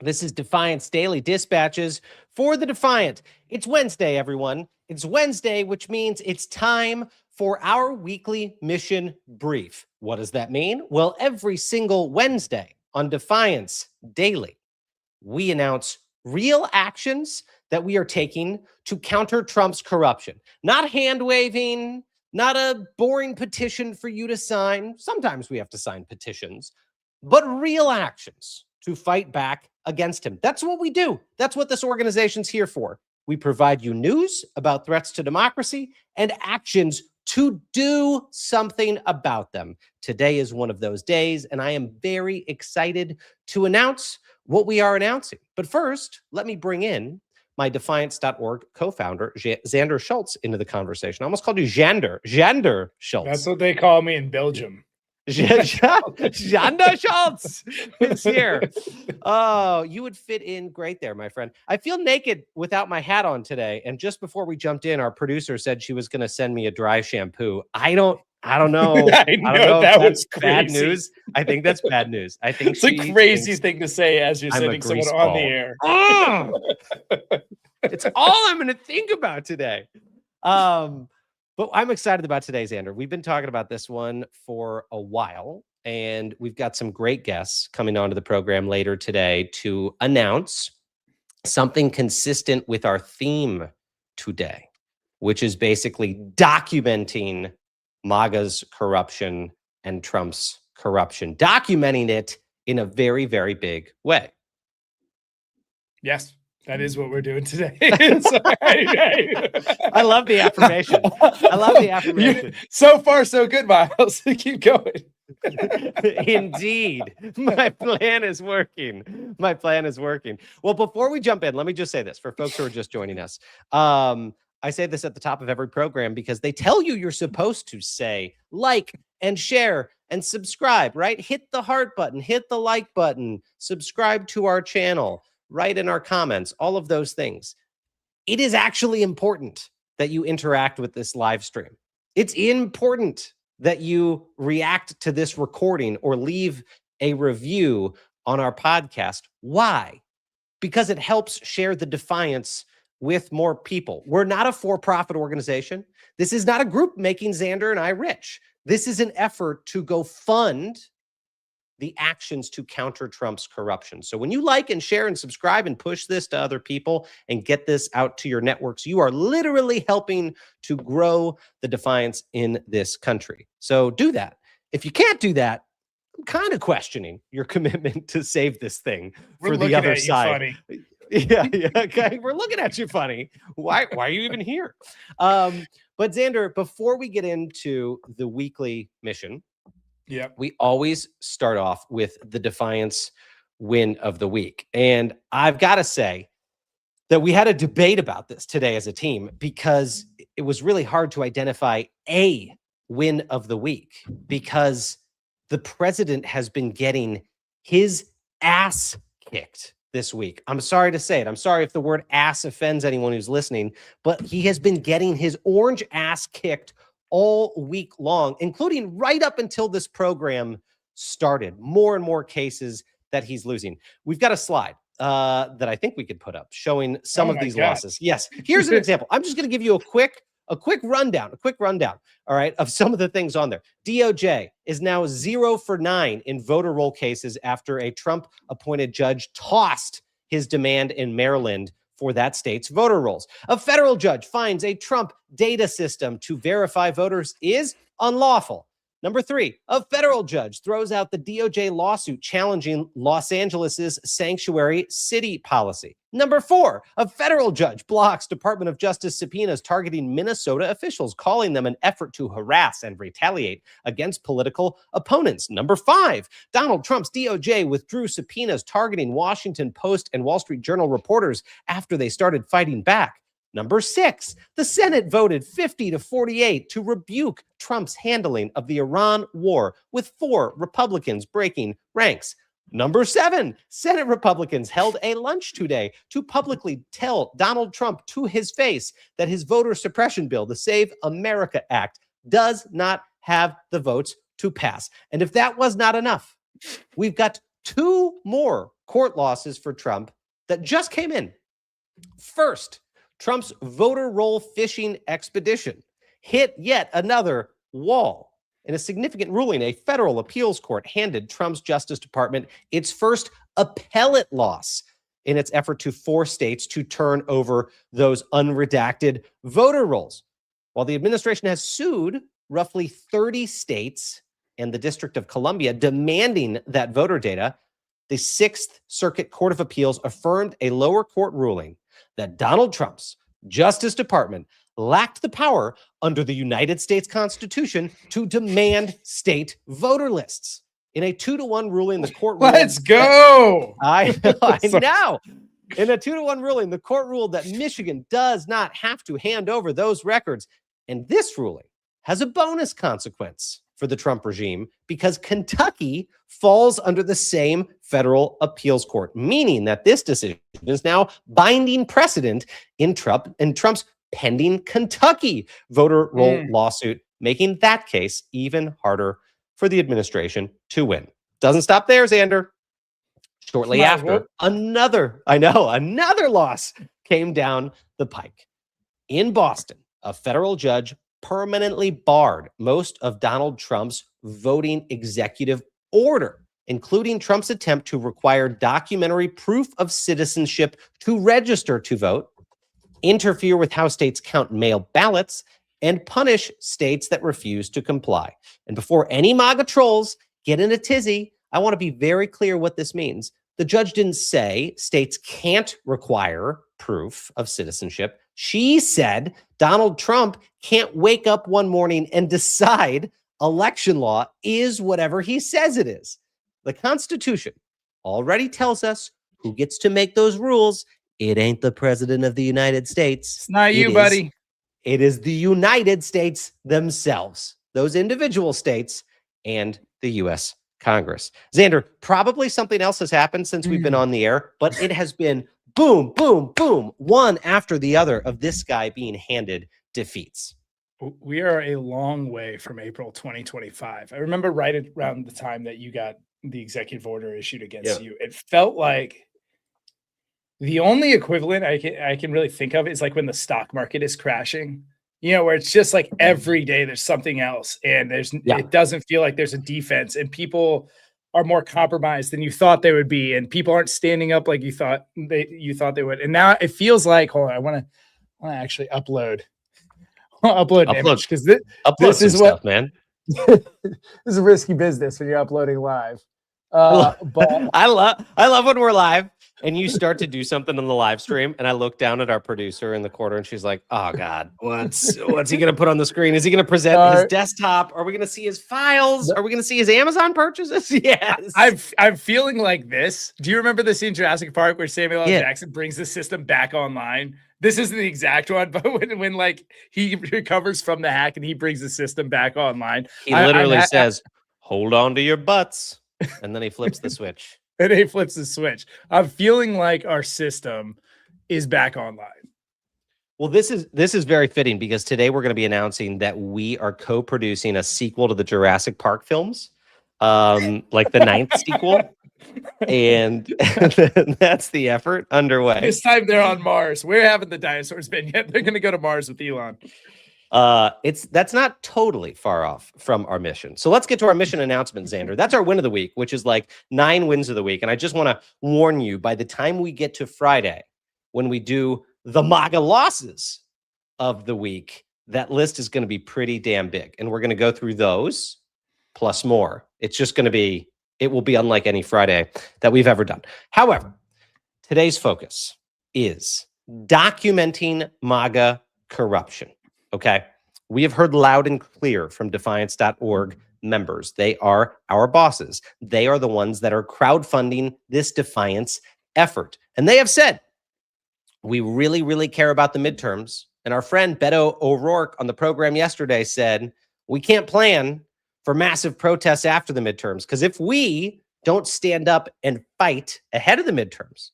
This is Defiance Daily Dispatches for the Defiant. It's Wednesday, everyone. It's Wednesday, which means it's time for our weekly mission brief. What does that mean? Well, every single Wednesday on Defiance Daily, we announce real actions that we are taking to counter Trump's corruption. Not hand waving, not a boring petition for you to sign. Sometimes we have to sign petitions, but real actions to fight back against him. That's what we do. That's what this organization's here for. We provide you news about threats to democracy and actions to do something about them. Today is one of those days, and I am very excited to announce what we are announcing. But first, let me bring in my Defiance.org co-founder, Xander Schultz, into the conversation. I almost called you Xander Schultz. That's what they call me in Belgium. Xander Schultz is here. Oh, you would fit in great there, my friend. I feel naked without my hat on today. And just before we jumped in, our producer said she was going to send me a dry shampoo. I don't know. I don't know that was bad news. I think that's bad news. I think it's a crazy thing to say as you're sending someone on the air. Oh! It's all I'm going to think about today. But I'm excited about today, Xander. We've been talking about this one for a while, and we've got some great guests coming onto the program later today to announce something consistent with our theme today, which is basically documenting MAGA's corruption and Trump's corruption, documenting it in a very, very big way. Yes. That is what we're doing today. I love the affirmation. I love the affirmation. So far, so good, Miles. Keep going. Indeed. My plan is working. My plan is working. Well, before we jump in, let me just say this for folks who are just joining us. I say this at the top of every program because they tell you you're supposed to say like and share and subscribe, right? Hit the heart button, hit the like button, subscribe to our channel. Write in our comments, all of those things. It is actually important that you interact with this live stream. It's important that you react to this recording or leave a review on our podcast. Why? Because it helps share the Defiance with more people. We're not a for-profit organization. This is not a group making Xander and I rich. This is an effort to go fund the actions to counter Trump's corruption. So when you like and share and subscribe and push this to other people and get this out to your networks, you are literally helping to grow the Defiance in this country. So do that. If you can't do that, I'm kind of questioning your commitment to save this thing for the other side. Yeah, okay. We're looking at you funny. Why are you even here? But Xander, before we get into the weekly mission, yeah, we always start off with the Defiance win of the week. And I've got to say that we had a debate about this today as a team because it was really hard to identify a win of the week because the president has been getting his ass kicked this week. I'm sorry to say it. I'm sorry if the word ass offends anyone who's listening, but he has been getting his orange ass kicked all week long, including right up until this program started. More and more cases that he's losing. We've got a slide that I think we could put up showing some of these losses. Yes. Here's an example. I'm just going to give you a quick rundown, all right, of some of the things on there. DOJ is now 0 for 9 in voter roll cases after a Trump-appointed judge tossed his demand in Maryland for that state's voter rolls. A federal judge finds a Trump data system to verify voters is unlawful. Number 3, a federal judge throws out the DOJ lawsuit challenging Los Angeles's sanctuary city policy. Number 4, a federal judge blocks Department of Justice subpoenas targeting Minnesota officials, calling them an effort to harass and retaliate against political opponents. Number 5, Donald Trump's DOJ withdrew subpoenas targeting Washington Post and Wall Street Journal reporters after they started fighting back. Number 6, the Senate voted 50-48 to rebuke Trump's handling of the Iran war, with 4 Republicans breaking ranks. Number 7, Senate Republicans held a lunch today to publicly tell Donald Trump to his face that his voter suppression bill, the Save America Act, does not have the votes to pass. And if that was not enough, we've got 2 more court losses for Trump that just came in. First, Trump's voter roll fishing expedition hit yet another wall. In a significant ruling, a federal appeals court handed Trump's Justice Department its first appellate loss in its effort to force states to turn over those unredacted voter rolls. While the administration has sued roughly 30 states and the District of Columbia demanding that voter data, the Sixth Circuit Court of Appeals affirmed a lower court ruling that Donald Trump's Justice Department lacked the power under the United States Constitution to demand state voter lists. In a 2-1 ruling, the court ruled Let's go. I know. In a 2-1 ruling, the court ruled that Michigan does not have to hand over those records. And this ruling has a bonus consequence for the Trump regime because Kentucky falls under the same federal appeals court, meaning that this decision is now binding precedent in Trump's pending Kentucky voter roll lawsuit, making that case even harder for the administration to win. Doesn't stop there, Xander. Shortly after, another loss came down the pike. In Boston, a federal judge permanently barred most of Donald Trump's voting executive order, including Trump's attempt to require documentary proof of citizenship to register to vote, interfere with how states count mail ballots, and punish states that refuse to comply. And before any MAGA trolls get in a tizzy, I want to be very clear what this means. The judge didn't say states can't require proof of citizenship. She said Donald Trump can't wake up one morning and decide election law is whatever he says it is. The Constitution already tells us who gets to make those rules. It ain't the president of the United States. It's not you, buddy. It is the United States themselves, those individual states and the U.S. Congress. Xander, probably something else has happened since we've been on the air, but it has been boom, boom, boom, one after the other of this guy being handed defeats. We are a long way from April 2025. I remember right around the time that you got the executive order issued against you. It felt like the only equivalent I can really think of is like when the stock market is crashing, where it's just like every day there's something else and it doesn't feel like there's a defense and people are more compromised than you thought they would be. And people aren't standing up like you thought they would. And now it feels like, hold on, I want to actually upload an image because this is what, man. This is a risky business when you're uploading live. But I love when we're live and you start to do something on the live stream and I look down at our producer in the corner and she's like, oh God, what's he going to put on the screen? Is he going to present his desktop? Are we going to see his files? Are we going to see his Amazon purchases? Yes. I'm feeling like this. Do you remember the scene in Jurassic Park where Samuel L. Jackson brings the system back online? This isn't the exact one, but when like he recovers from the hack and he brings the system back online, he literally says, hold on to your butts. And then he flips the switch. And he flips the switch. I'm feeling like our system is back online. Well, this is very fitting because today we're going to be announcing that we are co-producing a sequel to the Jurassic Park films, like the 9th sequel. And that's the effort underway. This time they're on Mars. Where haven't the dinosaurs been yet? They're going to go to Mars with Elon. That's not totally far off from our mission. So let's get to our mission announcement, Xander. That's our win of the week, which is like 9 wins of the week. And I just want to warn you, by the time we get to Friday, when we do the MAGA losses of the week, that list is going to be pretty damn big. And we're going to go through those plus more. It's just going to be, it will be unlike any Friday that we've ever done. However, today's focus is documenting MAGA corruption. Okay. We have heard loud and clear from defiance.org members. They are our bosses. They are the ones that are crowdfunding this Defiance effort. And they have said, we really, really care about the midterms. And our friend Beto O'Rourke on the program yesterday said, we can't plan for massive protests after the midterms, because if we don't stand up and fight ahead of the midterms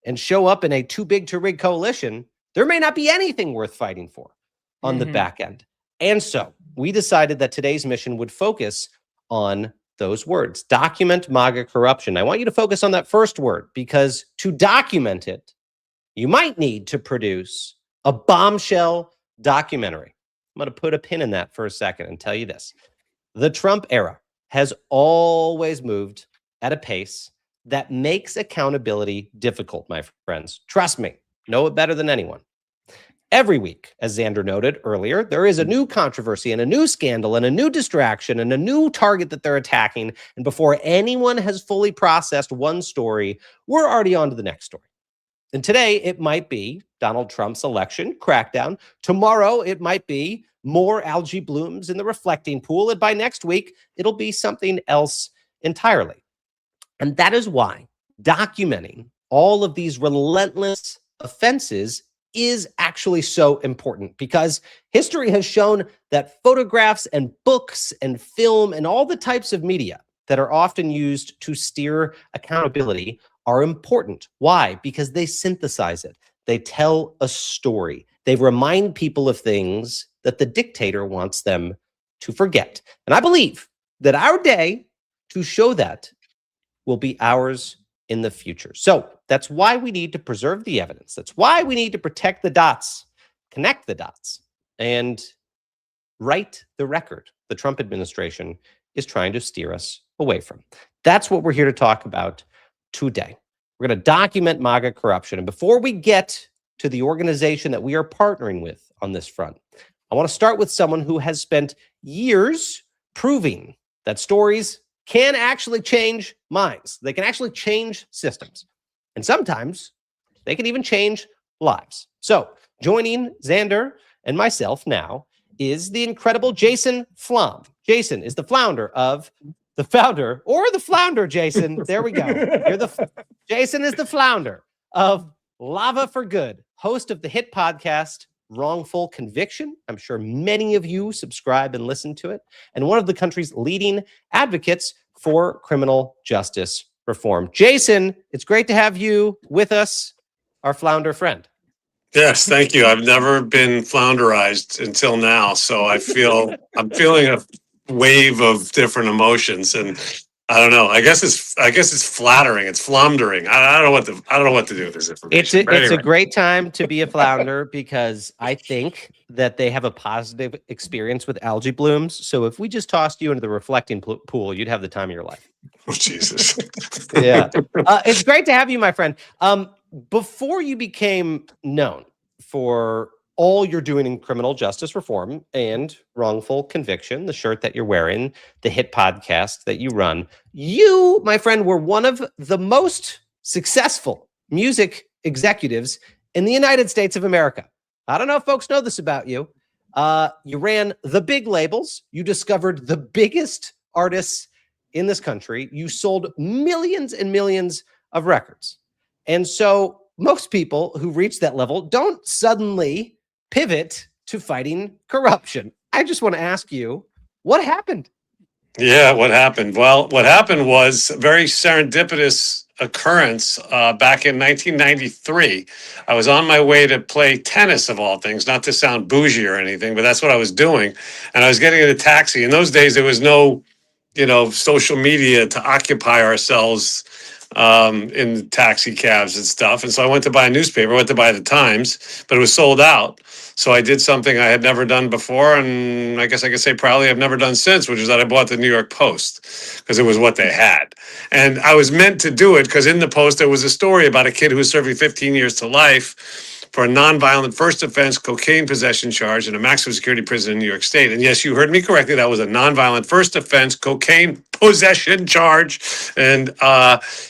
and show up in a too big to rig coalition, there may not be anything worth fighting for on the back end. And so we decided that today's mission would focus on those words. Document MAGA corruption. I want you to focus on that first word, because to document it, you might need to produce a bombshell documentary. I'm going to put a pin in that for a second and tell you this. The Trump era has always moved at a pace that makes accountability difficult, my friends. Trust me, know it better than anyone. Every week, as Xander noted earlier, there is a new controversy and a new scandal and a new distraction and a new target that they're attacking. And before anyone has fully processed one story, we're already on to the next story. And today, it might be Donald Trump's election crackdown. Tomorrow, it might be more algae blooms in the reflecting pool. And by next week, it'll be something else entirely. And that is why documenting all of these relentless offenses is actually so important, because history has shown that photographs and books and film and all the types of media that are often used to steer accountability are important. Why? Because they synthesize it. They tell a story. They remind people of things that the dictator wants them to forget. And I believe that our day to show that will be ours in the future. So that's why we need to preserve the evidence. That's why we need to protect the dots, connect the dots, and right the record the Trump administration is trying to steer us away from. That's what we're here to talk about today. We're going to document MAGA corruption. And before we get to the organization that we are partnering with on this front, I want to start with someone who has spent years proving that stories can actually change minds. They can actually change systems. And sometimes they can even change lives. So joining Xander and myself now is the incredible Jason Flom. Jason is the founder, Jason. There we go. Jason is the founder of Lava for Good, host of the hit podcast Wrongful Conviction. I'm sure many of you subscribe and listen to it, and one of the country's leading advocates for criminal justice reform. Jason, it's great to have you with us, our flounder friend. Yes, thank you. I've never been flounderized until now, so I'm feeling a wave of different emotions, and I don't know. I guess it's flattering. It's floundering. I don't know what to do with this information. It's a great time to be a flounder, because I think that they have a positive experience with algae blooms. So if we just tossed you into the reflecting pool, you'd have the time of your life. Oh, Jesus. Yeah. It's great to have you, my friend. Before you became known for all you're doing in criminal justice reform and wrongful conviction, the shirt that you're wearing, the hit podcast that you run, you, my friend, were one of the most successful music executives in the United States of America. I don't know if folks know this about you. You ran the big labels. You discovered the biggest artists in this country. You sold millions and millions of records. And so most people who reach that level don't suddenly pivot to fighting corruption. I just want to ask you, what happened? Yeah, what happened? Well, what happened was a very serendipitous occurrence back in 1993. I was on my way to play tennis, of all things, not to sound bougie or anything, but that's what I was doing. And I was getting in a taxi. In those days, there was no, social media to occupy ourselves in taxi cabs and stuff. And so I went to buy a newspaper, went to buy the Times, but it was sold out. So I did something I had never done before, and I guess I could say probably I've never done since, which is that I bought the New York Post because it was what they had. And I was meant to do it because in the Post there was a story about a kid who was serving 15 years to life for a nonviolent first offense cocaine possession charge in a maximum security prison in New York State. And yes, you heard me correctly. That was a nonviolent first offense cocaine possession charge. And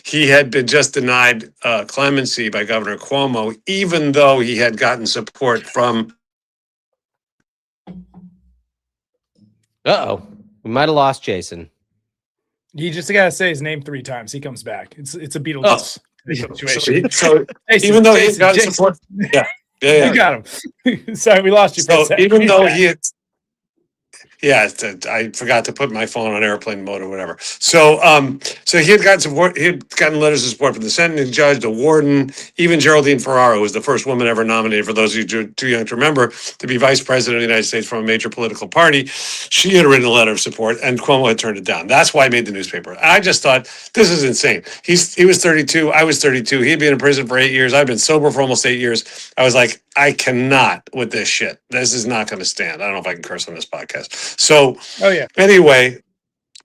he had been just denied clemency by Governor Cuomo, even though he had gotten support from. Uh-oh. We might have lost Jason. You just got to say his name 3 times. He comes back. It's a Beetlejuice situation. So Jason, even though he got support. Yeah. You got him. Sorry, we lost you. So even though he had. Yeah, I forgot to put my phone on airplane mode or whatever. So, so he had gotten support. He had gotten letters of support from the sentencing judge, the warden, even Geraldine Ferraro, who was the first woman ever nominated, for those of you too young to remember, to be vice president of the United States from a major political party. She had written a letter of support, and Cuomo had turned it down. That's why he made the newspaper. I just thought, this is insane. He was 32. I was 32. He'd been in prison for 8 years. I've been sober for almost 8 years. I was like, I cannot with this shit. This is not going to stand. I don't know if I can curse on this podcast. So Oh yeah. anyway,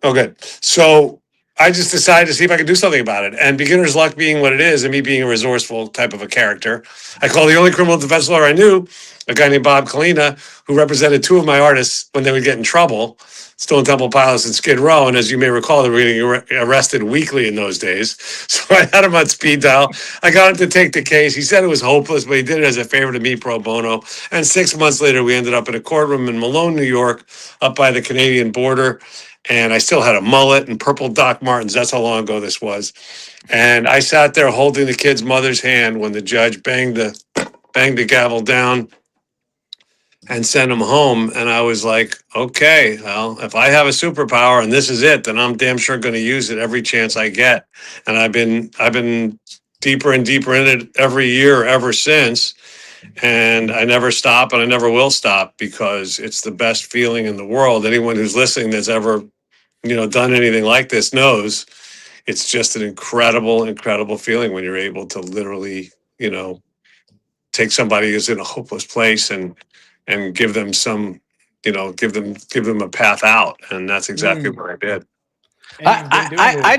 oh good. So I just decided to see if I could do something about it. And beginner's luck being what it is, and me being a resourceful type of a character, I called the only criminal defense lawyer I knew, a guy named Bob Kalina, who represented two of my artists when they would get in trouble, Stone Temple Pilots and Skid Row. And as you may recall, they were getting arrested weekly in those days. So I had him on speed dial. I got him to take the case. He said it was hopeless, but he did it as a favor to me pro bono. And 6 months later, we ended up in a courtroom in Malone, New York, up by the Canadian border. And I still had a mullet and purple Doc Martens. That's how long ago this was. And I sat there holding the kid's mother's hand when the judge banged the gavel down and sent him home. And I was like, okay, well, if I have a superpower and this is it, then I'm damn sure going to use it every chance I get. And I've been deeper and deeper in it every year ever since. And I never stop, and I never will stop, because it's the best feeling in the world. Anyone who's listening that's ever, done anything like this knows it's just an incredible, incredible feeling when you're able to literally, take somebody who's in a hopeless place and give them some, give them a path out. And that's exactly what I did. I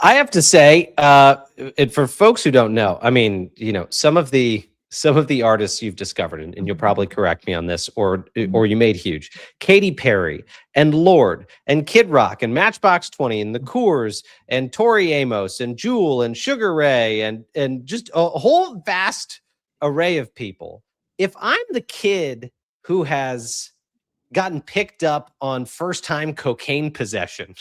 have to say, and for folks who don't know, I mean, some of the artists you've discovered, and you'll probably correct me on this, or you made huge: Katy Perry and Lorde and Kid Rock and Matchbox 20 and the Coors and Tori Amos and Jewel and Sugar Ray and just a whole vast array of people. If I'm the kid who has gotten picked up on first-time cocaine possession,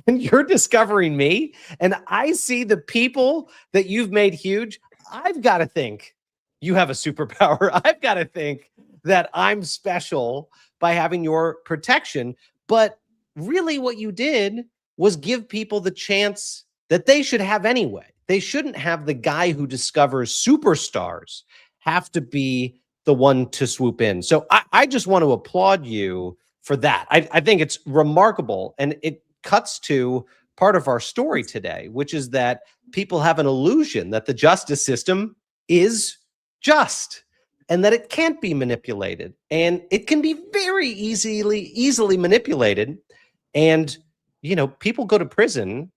and you're discovering me, and I see the people that you've made huge, I've got to think you have a superpower. I've got to think that I'm special by having your protection. But really what you did was give people the chance that they should have anyway. They shouldn't have the guy who discovers superstars have to be the one to swoop in. So I just want to applaud you for that. I think it's remarkable, and it cuts to part of our story today, which is that people have an illusion that the justice system is just and that it can't be manipulated, and it can be very easily manipulated. And people go to prison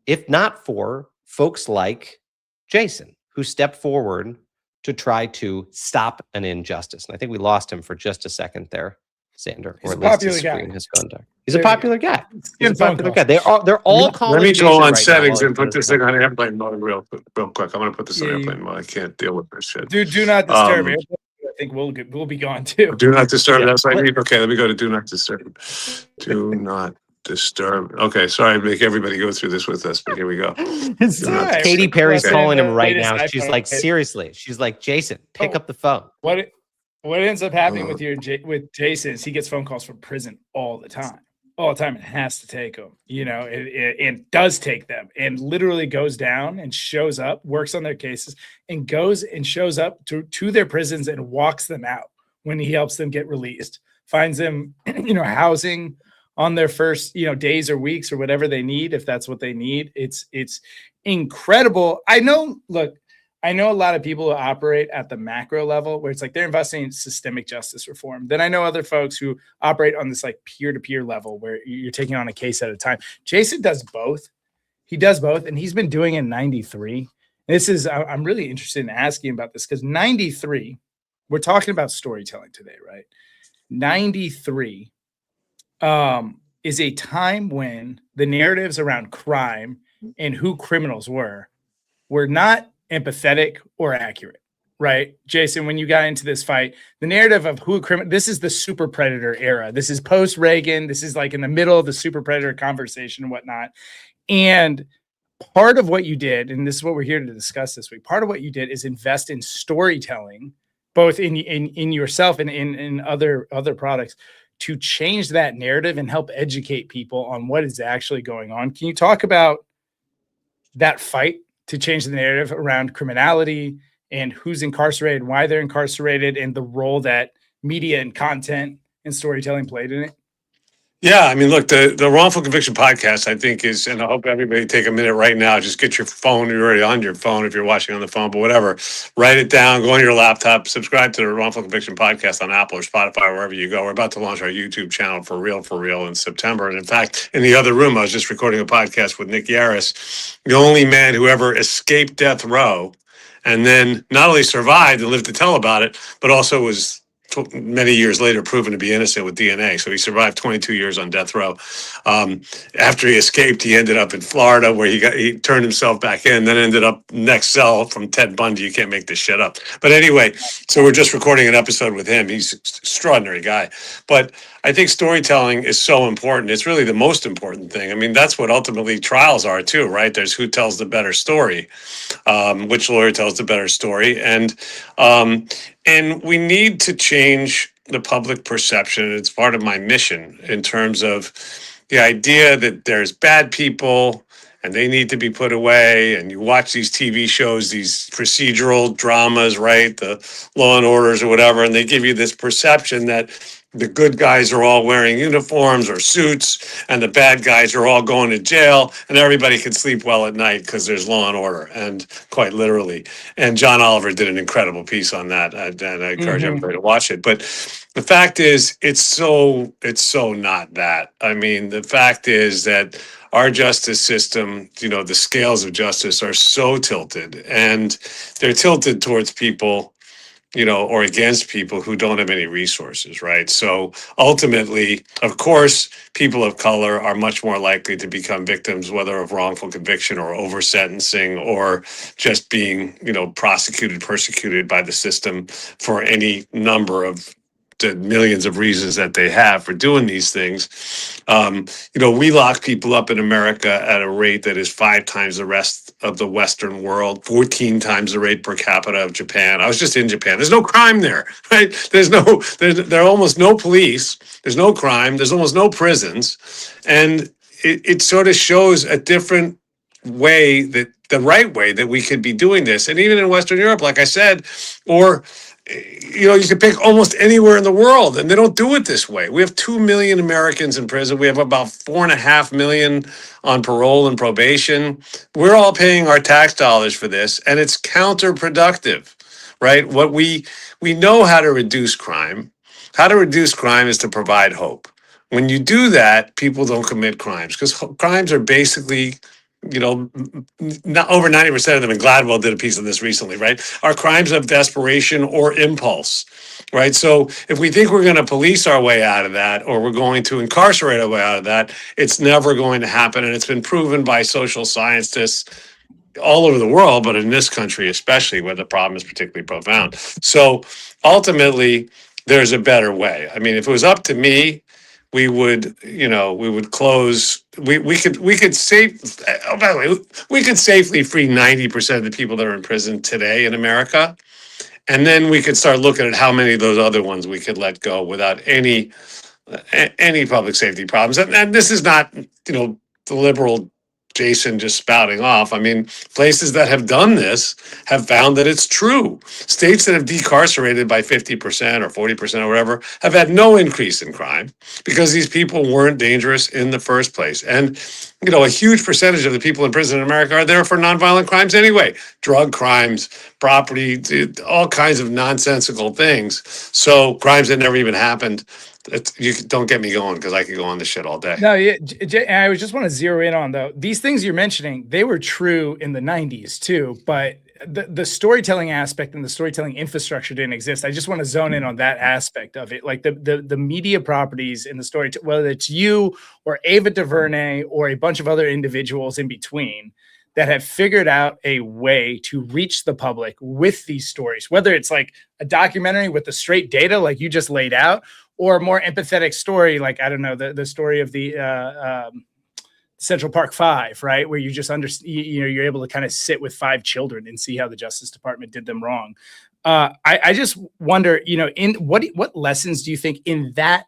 if not for folks like Jason, who stepped forward to try to stop an injustice. And I think we lost him for just a second there, Sander, or at least his screen has gone dark. He's a popular guy. He's a popular guy. They're all calling. Let me go on right settings and put this thing on airplane mode real quick. I'm going to put this on airplane mode. I can't deal with this shit. Do not disturb. I think we'll be gone too. Do not disturb. That's what I need. Okay, let me go to do not disturb. Do not disturb. Okay, sorry to make everybody go through this with us, but here we go. Katy Perry's calling him right now. She's like, seriously. She's like, Jason, pick up the phone. What ends up happening with Jason is he gets phone calls from prison all the time. All the time, and has to take them, and does take them, and literally goes down and shows up, works on their cases, and goes and shows up to their prisons and walks them out when he helps them get released, finds them, housing on their first, days or weeks or whatever they need, if that's what they need. It's incredible. I know a lot of people who operate at the macro level where it's like they're investing in systemic justice reform. Then I know other folks who operate on this like peer-to-peer level where you're taking on a case at a time. Jason does both. He does both, and he's been doing it in 93. I'm really interested in asking about this because 93, we're talking about storytelling today, right? 93 is a time when the narratives around crime and who criminals were not empathetic or accurate, right? Jason, when you got into this fight, the narrative of this is the super predator era. This is post Reagan. This is like in the middle of the super predator conversation and whatnot. And part of what you did, and this is what we're here to discuss this week, part of what you did is invest in storytelling, both in yourself and in other products, to change that narrative and help educate people on what is actually going on. Can you talk about that fight to change the narrative around criminality and who's incarcerated, why they're incarcerated, and the role that media and content and storytelling played in it? Yeah, I mean, look, the wrongful conviction podcast, I think is, and I hope everybody take a minute right now, just get your phone, you're already on your phone if you're watching on the phone, but whatever, write it down, go on your laptop, subscribe to the wrongful conviction podcast on Apple or Spotify, wherever you go. We're about to launch our YouTube channel for real in September. And in fact, in the other room, I was just recording a podcast with Nick Yaris, the only man who ever escaped death row and then not only survived and lived to tell about it, but also was many years later proven to be innocent with DNA. So he survived 22 years on death row. After he escaped, he ended up in Florida where he turned himself back in, then ended up next cell from Ted Bundy. You can't make this shit up. But anyway, so we're just recording an episode with him. He's an extraordinary guy. But I think storytelling is so important. It's really the most important thing. I mean, that's what ultimately trials are too, right? There's who tells the better story, which lawyer tells the better story. And we need to change the public perception. It's part of my mission in terms of the idea that there's bad people and they need to be put away. And you watch these TV shows, these procedural dramas, right? The Law and Orders or whatever, and they give you this perception that the good guys are all wearing uniforms or suits and the bad guys are all going to jail and everybody can sleep well at night because there's law and order, and quite literally. And John Oliver did an incredible piece on that, and I encourage everybody to watch it. But the fact is, it's so not that. I mean, the fact is that our justice system, the scales of justice are so tilted, and they're tilted towards people or against people who don't have any resources, right? So ultimately, of course, people of color are much more likely to become victims, whether of wrongful conviction or over sentencing or just being, persecuted by the system for any number of the millions of reasons that they have for doing these things. We lock people up in America at a rate that is 5 times the rest of the Western world, 14 times the rate per capita of Japan. I was just in Japan. There's no crime there, right? There are almost no police. There's no crime. There's almost no prisons. And it sort of shows a different way, that the right way that we could be doing this. And even in Western Europe, like I said, or you could pick almost anywhere in the world, and they don't do it this way. We have 2 million Americans in prison. We have about 4.5 million on parole and probation. We're all paying our tax dollars for this, and it's counterproductive, right? What we know how to reduce crime. How to reduce crime is to provide hope. When you do that, people don't commit crimes, because crimes are basically, not over 90% of them, and Gladwell did a piece on this recently, right, are crimes of desperation or impulse, right? So if we think we're going to police our way out of that, or we're going to incarcerate our way out of that, it's never going to happen. And it's been proven by social scientists all over the world, but in this country especially, where the problem is particularly profound. So ultimately, there's a better way. I mean, if it was up to me, we would close. We could save. Oh, by the way, we could safely free 90% of the people that are in prison today in America, and then we could start looking at how many of those other ones we could let go without any public safety problems. And this is not the liberal Jason just spouting off. I mean, places that have done this have found that it's true. States that have decarcerated by 50% or 40% or whatever have had no increase in crime because these people weren't dangerous in the first place. And, a huge percentage of the people in prison in America are there for nonviolent crimes anyway. Drug crimes, property, all kinds of nonsensical things. So crimes that never even happened. You don't get me going, because I could go on this shit all day. No, yeah, I just want to zero in on, though, these things you're mentioning, they were true in the 90s too, but the storytelling aspect and the storytelling infrastructure didn't exist. I just want to zone in on that aspect of it, like the media properties in the story, whether it's you or Ava DuVernay or a bunch of other individuals in between that have figured out a way to reach the public with these stories, whether it's like a documentary with the straight data like you just laid out, or a more empathetic story, like, I don't know, the story of the Central Park 5, right? Where you just you're able to kind of sit with 5 children and see how the Justice Department did them wrong. I just wonder, in what lessons do you think in that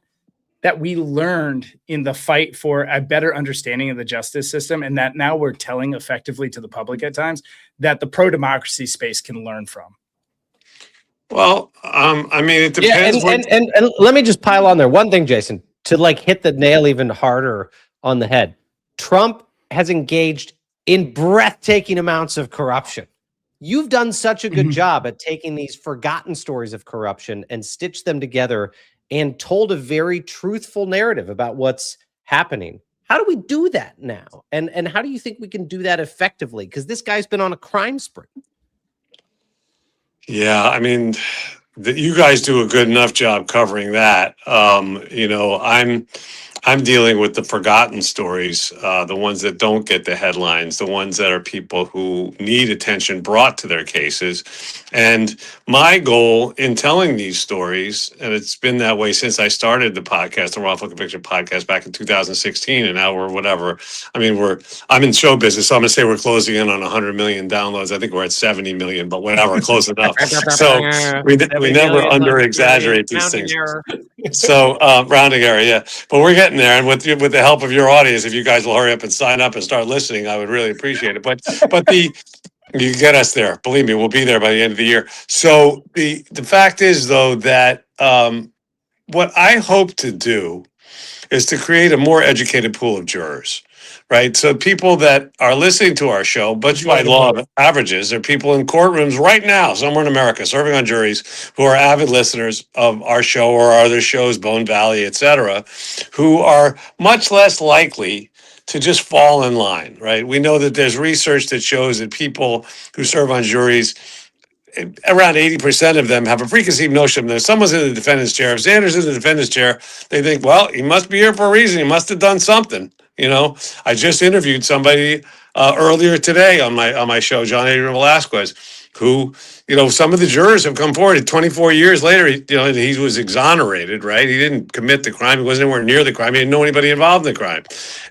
that we learned in the fight for a better understanding of the justice system, and that now we're telling effectively to the public at times, that the pro-democracy space can learn from? Well, I mean, it Yeah, depends. and let me just pile on there one thing, Jason, to like hit the nail even harder on the head. Trump has engaged in breathtaking amounts of corruption. You've done such a good job at taking these forgotten stories of corruption and stitched them together and told a very truthful narrative about what's happening. How do we do that now? And how do you think we can do that effectively? Because this guy's been on a crime spree. Yeah, I mean, you guys do a good enough job covering that. I'm dealing with the forgotten stories, the ones that don't get the headlines, the ones that are people who need attention brought to their cases. And my goal in telling these stories, and it's been that way since I started the podcast, the Wrongful Conviction podcast back in 2016, and now we're whatever. I mean, I'm in show business, so I'm gonna say we're closing in on 100 million downloads. I think we're at 70 million, but whatever, close enough. So we never under exaggerate these things. So rounding error, yeah. But we're getting there, and with the help of your audience, if you guys will hurry up and sign up and start listening, I would really appreciate it. But you get us there. Believe me, we'll be there by the end of the year. So the fact is, though, that what I hope to do is to create a more educated pool of jurors, right? So people that are listening to our show, but by law of averages, are people in courtrooms right now, somewhere in America, serving on juries, who are avid listeners of our show or our other shows, Bone Valley, et cetera, who are much less likely to just fall in line, right? We know that there's research that shows that people who serve on juries, around 80% of them have a preconceived notion that if someone's in the defendant's chair, if Xander's in the defendant's chair, they think, well, he must be here for a reason. He must have done something. I just interviewed somebody earlier today on my show, John Adrian Velasquez, who, some of the jurors have come forward 24 years later, he was exonerated, right? He didn't commit the crime. He wasn't anywhere near the crime. He didn't know anybody involved in the crime.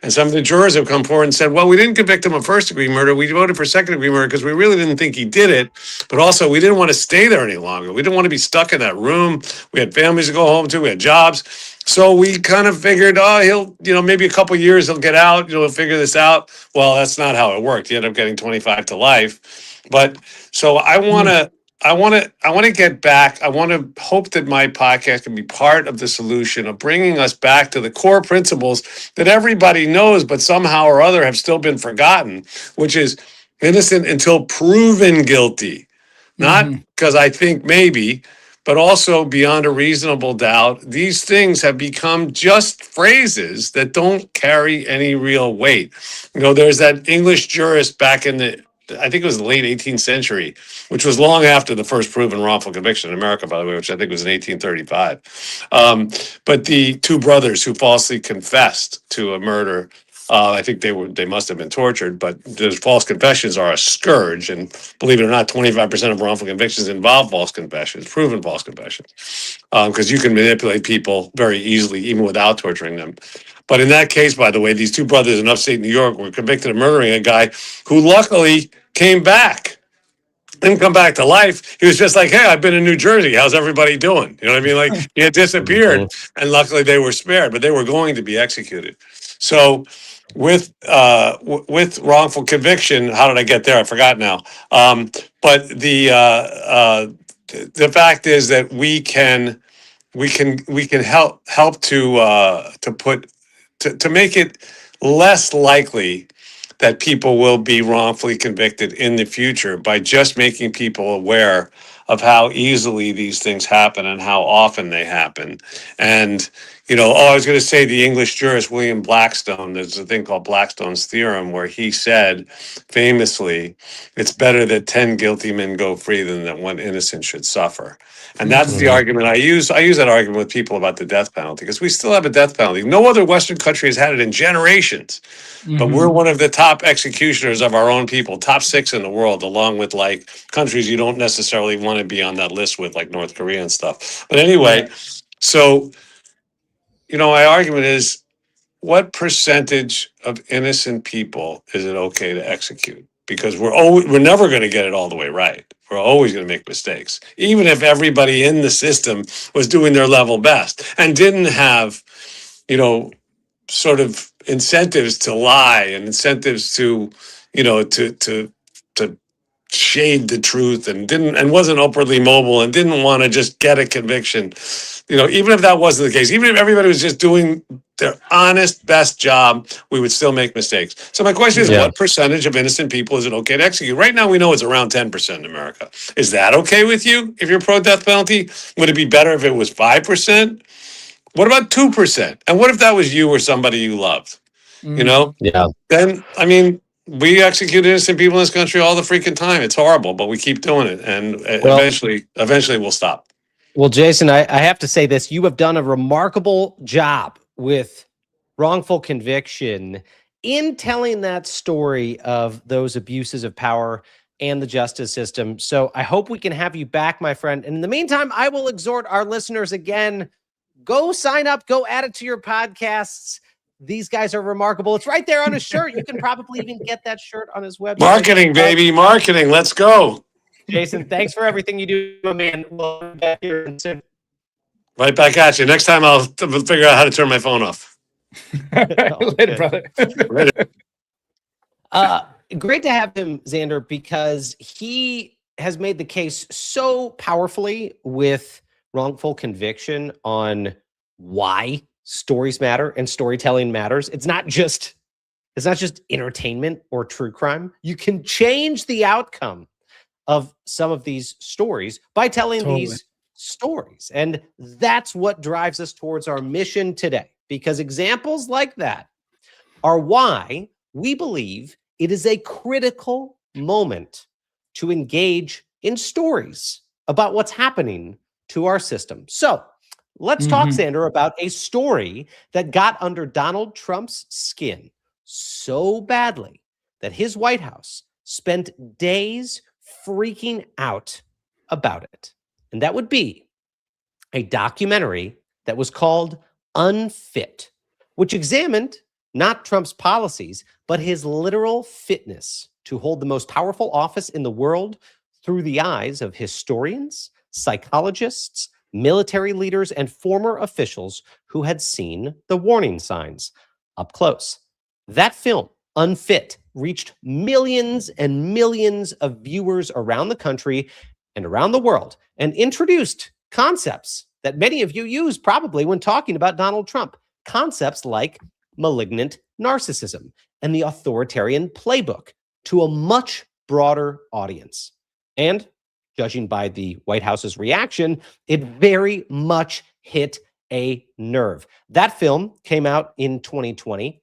And some of the jurors have come forward and said, well, we didn't convict him of first-degree murder. We voted for second-degree murder because we really didn't think he did it. But also, we didn't want to stay there any longer. We didn't want to be stuck in that room. We had families to go home to. We had jobs. So we kind of figured, he'll, maybe a couple of years he'll get out. He'll figure this out. Well, that's not how it worked. He ended up getting 25 to life. But so I want to get back. I want to hope that my podcast can be part of the solution of bringing us back to the core principles that everybody knows, but somehow or other have still been forgotten, which is innocent until proven guilty. Not because I think maybe, but also beyond a reasonable doubt. These things have become just phrases that don't carry any real weight. There's that English jurist back in I think it was the late 18th century, which was long after the first proven wrongful conviction in America, by the way, which I think was in 1835. But the two brothers who falsely confessed to a murder, I think they must have been tortured, but those false confessions are a scourge. And believe it or not, 25% of wrongful convictions involve false confessions, proven false confessions, because you can manipulate people very easily, even without torturing them. But in that case, by the way, these two brothers in upstate New York were convicted of murdering a guy who luckily came back. Didn't come back to life. He was just like, hey, I've been in New Jersey. How's everybody doing? You know what I mean? Like, he had disappeared, and luckily they were spared, but they were going to be executed. So with wrongful conviction, how did I get there? I forgot now. But the fact is that we can help to make it less likely that people will be wrongfully convicted in the future by just making people aware of how easily these things happen and how often they happen. And, I was going to say the English jurist William Blackstone, there's a thing called Blackstone's theorem where he said famously, it's better that 10 guilty men go free than that one innocent should suffer. And that's the argument I use. I use that argument with people about the death penalty because we still have a death penalty. No other Western country has had it in generations. But we're one of the top executioners of our own people, top 6 in the world, along with like countries you don't necessarily want to be on that list with, like North Korea and stuff. But anyway, so, my argument is, what percentage of innocent people is it okay to execute? Because we're never going to get it all the way right. We're always going to make mistakes, even if everybody in the system was doing their level best and didn't have sort of incentives to lie and incentives to, to shade the truth and wasn't upwardly mobile and didn't want to just get a conviction. Even if that wasn't the case, even if everybody was just doing their honest best job, we would still make mistakes. So my question is, what percentage of innocent people is it okay to execute? Right now, we know it's around 10% in America. Is that okay with you if you're pro-death penalty? Would it be better if it was 5%? What about 2%? And what if that was you or somebody you loved? Yeah. Then, I mean, we execute innocent people in this country all the freaking time. It's horrible, but we keep doing it. And eventually we'll stop. Well, Jason, I have to say this. You have done a remarkable job with wrongful conviction in telling that story of those abuses of power and the justice system. So I hope we can have you back, my friend. And in the meantime, I will exhort our listeners again, go sign up, go add it to your podcasts. These guys are remarkable. It's right there on his shirt. You can probably even get that shirt on his website. Marketing, baby. Marketing. Let's go. Jason, thanks for everything you do, man. We'll be back here soon. Right back at you. Next time I'll figure out how to turn my phone off. Later, brother. Later. Great to have him, Xander, because he has made the case so powerfully with wrongful conviction on why stories matter and storytelling matters. It's not just entertainment or true crime. You can change the outcome of some of these stories by telling these stories. And that's what drives us towards our mission today, because examples like that are why we believe it is a critical moment to engage in stories about what's happening to our system. So let's talk, Xander, about a story that got under Donald Trump's skin so badly that his White House spent days freaking out about it. And that would be a documentary that was called UNFIT, which examined not Trump's policies, but his literal fitness to hold the most powerful office in the world through the eyes of historians, psychologists, military leaders, and former officials who had seen the warning signs up close. That film, UNFIT, reached millions and millions of viewers around the country and around the world and introduced concepts that many of you use probably when talking about Donald Trump. Concepts like malignant narcissism and the authoritarian playbook to a much broader audience. And judging by the White House's reaction, it very much hit a nerve. That film came out in 2020,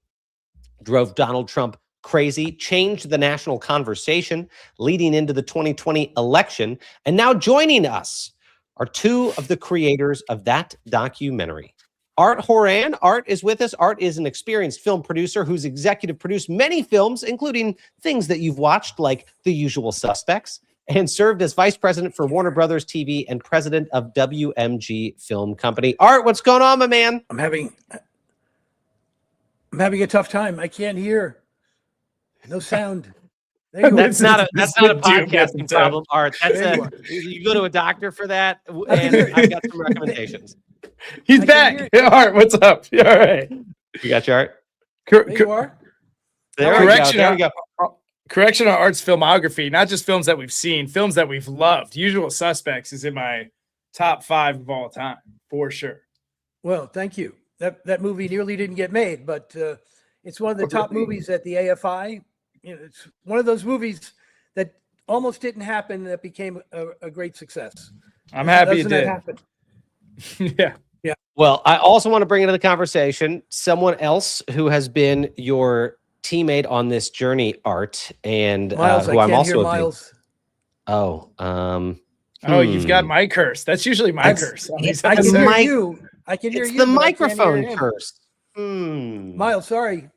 drove Donald Trump crazy, changed the national conversation leading into the 2020 election. And now joining us are two of the creators of that documentary. Art Horan. Art is with us. Art is an experienced film producer who's executive produced many films, including things that you've watched like The Usual Suspects, and served as vice president for Warner Brothers TV and president of WMG Film Company. Art, what's going on, my man? I'm having a tough time. I can't hear. No sound. That's not a podcasting problem, Art. You go to a doctor for that, and I've got some recommendations. He's back. Hey, Art, what's up? You all right? You got your Art? You are? There we go. Correction on Art's filmography, not just films that we've seen, films that we've loved. Usual Suspects is in my top 5 of all time, for sure. Well, thank you. That movie nearly didn't get made, but it's one of the top movies at the AFI. It's one of those movies that almost didn't happen that became a great success. I'm happy it did. Happen? Yeah. Well, I also want to bring into the conversation someone else who has been your teammate on this journey, Art, and Miles, who I'm also Miles. You've got my curse. That's usually my curse. I can hear you. I can hear it's you. The microphone curse. Miles, sorry.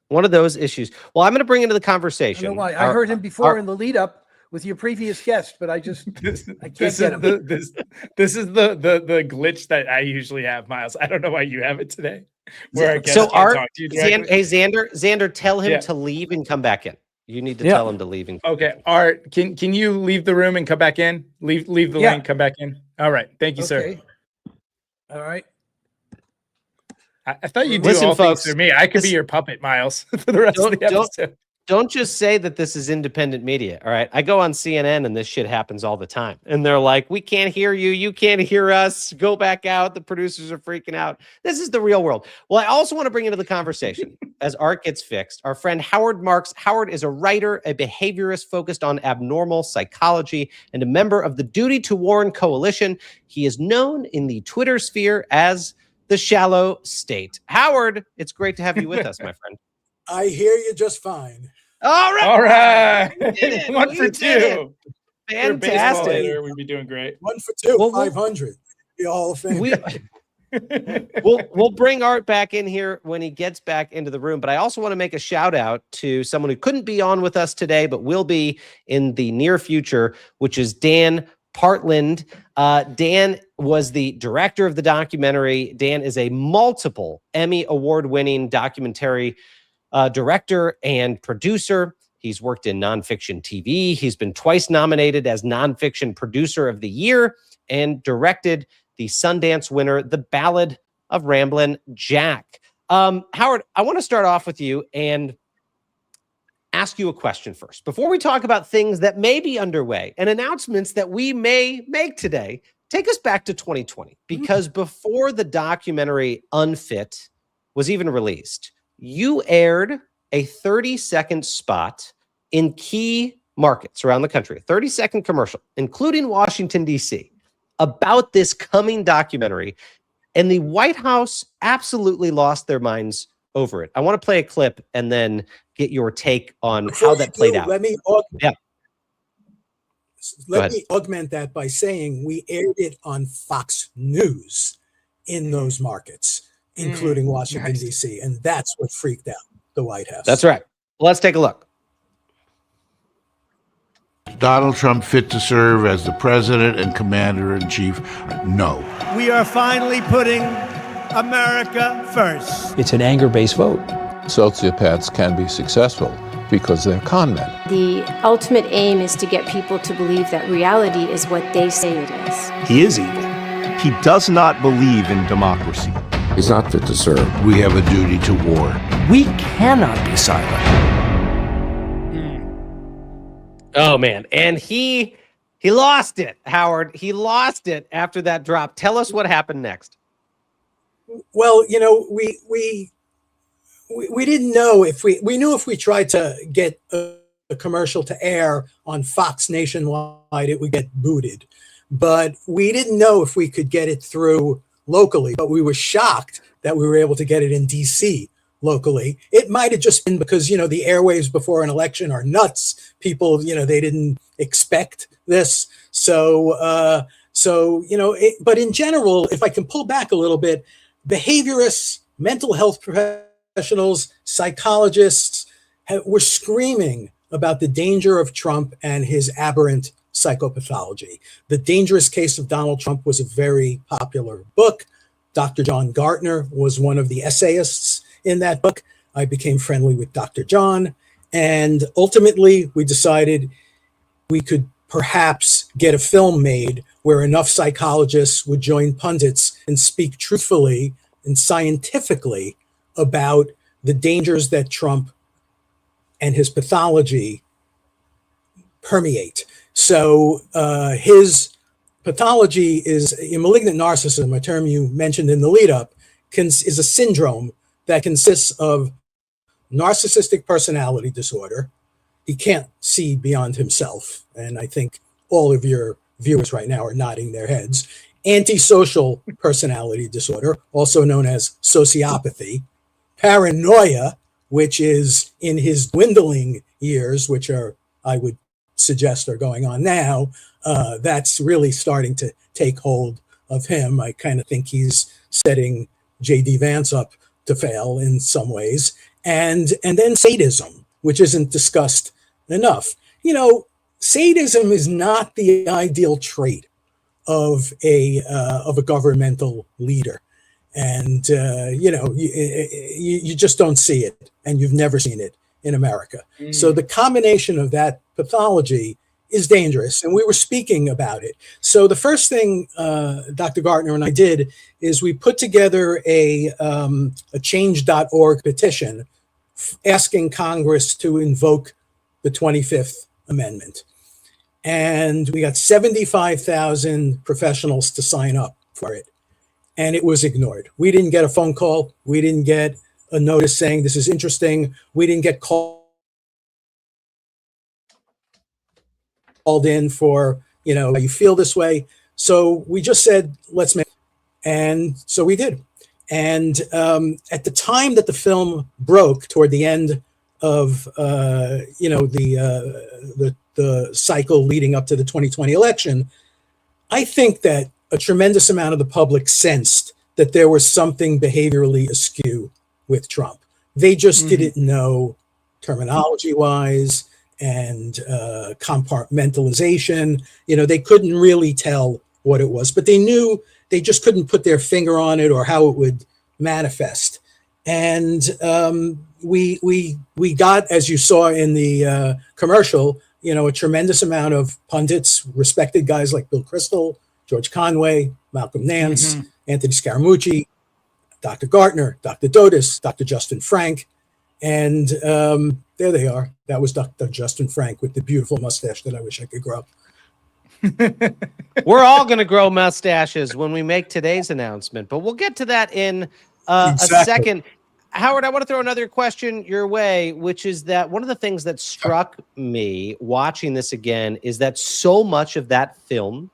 One of those issues. Well, I'm going to bring into the conversation. I don't know why. I heard him before in the lead up with your previous guest, but I can't get him. This is the glitch that I usually have, Miles. I don't know why you have it today. Art, Xander, tell him to leave and come back in. You need to tell him to leave. Okay, Art, can you leave the room and come back in? Leave the link, come back in. All right, thank you, sir. All right. I thought you do Listen, all folks, things through me. I could be your puppet, Miles, for the rest of the episode. Don't just say that this is independent media. All right. I go on CNN and this shit happens all the time. And they're like, we can't hear you. You can't hear us. Go back out. The producers are freaking out. This is the real world. Well, I also want to bring into the conversation as art gets fixed, our friend Howard Marks. Howard is a writer, a behaviorist focused on abnormal psychology, and a member of the Duty to Warn Coalition. He is known in the Twitter sphere as the Shallow State. Howard, it's great to have you with us, my friend. I hear you just fine. All right. All right. We did it. 1 We for did it. 2. You're a baseball Fantastic. hitter, we'd be doing great. 1 for 2, Well, 500. Be a Hall of Fame. We'll bring Art back in here when he gets back into the room. But I also want to make a shout out to someone who couldn't be on with us today, but will be in the near future, which is Dan Partland. Dan was the director of the documentary. Dan is a multiple Emmy award-winning documentary director and producer. He's worked in nonfiction TV. He's been twice nominated as Nonfiction Producer of the Year and directed the Sundance winner, The Ballad of Ramblin' Jack. Howard, I want to start off with you and ask you a question first. Before we talk about things that may be underway and announcements that we may make today, take us back to 2020, because before the documentary Unfit was even released, you aired a 30-second spot in key markets around the country, a 30-second commercial, including Washington, D.C., about this coming documentary. And the White House absolutely lost their minds over it. I want to play a clip and then get your take on how that played out. Let me Let me augment that by saying we aired it on Fox News in those markets, including Washington, nice. D.C., and that's what freaked out the White House. That's right. Let's take a look. Donald Trump fit to serve as the president and commander-in-chief? No. We are finally putting America first. It's an anger-based vote. Sociopaths can be successful because they're con men. The ultimate aim is to get people to believe that reality is what they say it is. He is evil. He does not believe in democracy. He's not fit to serve. We have a duty to war. We cannot be silent. Oh, man. And he lost it, Howard. He lost it after that drop. Tell us what happened next. Well, you know, we didn't know if we knew if we tried to get a commercial to air on Fox nationwide, it would get booted. But we didn't know if we could get it through locally. But we were shocked that we were able to get it in D.C. locally. It might have just been because, you know, the airwaves before an election are nuts. People, you know, they didn't expect this. So, you know, but in general, if I can pull back a little bit, behaviorists, mental health professionals, psychologists were screaming about the danger of Trump and his aberrant psychopathology. The Dangerous Case of Donald Trump was a very popular book. Dr. John Gartner was one of the essayists in that book. I became friendly with Dr. John, and ultimately we decided we could perhaps get a film made where enough psychologists would join pundits and speak truthfully and scientifically about the dangers that Trump and his pathology permeate. So his pathology is a malignant narcissism, a term you mentioned in the lead up, is a syndrome that consists of narcissistic personality disorder. He can't see beyond himself. And I think all of your viewers right now are nodding their heads. Antisocial personality disorder, also known as sociopathy. Paranoia, which is in his dwindling years, which are, I would suggest, are going on now. That's really starting to take hold of him. I kind of think he's setting J.D. Vance up to fail in some ways. And then sadism, which isn't discussed enough. You know, sadism is not the ideal trait of a governmental leader. And, you know, you just don't see it, and you've never seen it in America. So the combination of that pathology is dangerous, and we were speaking about it. So the first thing Dr. Gartner and I did is we put together a change.org petition asking Congress to invoke the 25th Amendment. And we got 75,000 professionals to sign up for it. And it was ignored. We didn't get a phone call. We didn't get a notice saying this is interesting. We didn't get called in for, you feel this way. So we just said, let's make it. And so we did. And at the time that the film broke toward the end of, the cycle leading up to the 2020 election, I think that a tremendous amount of the public sensed that there was something behaviorally askew with Trump. They just didn't know terminology-wise and compartmentalization. They couldn't really tell what it was, but they knew they just couldn't put their finger on it or how it would manifest. And we got, as you saw in the commercial, a tremendous amount of pundits, respected guys like Bill Kristol, George Conway, Malcolm Nance, Anthony Scaramucci, Dr. Gartner, Dr. Dotis, Dr. Justin Frank. And there they are. That was Dr. Justin Frank with the beautiful mustache that I wish I could grow. We're all going to grow mustaches when we make today's announcement, but we'll get to that in a second. Howard, I want to throw another question your way, which is that one of the things that struck me watching this again is that so much of that film,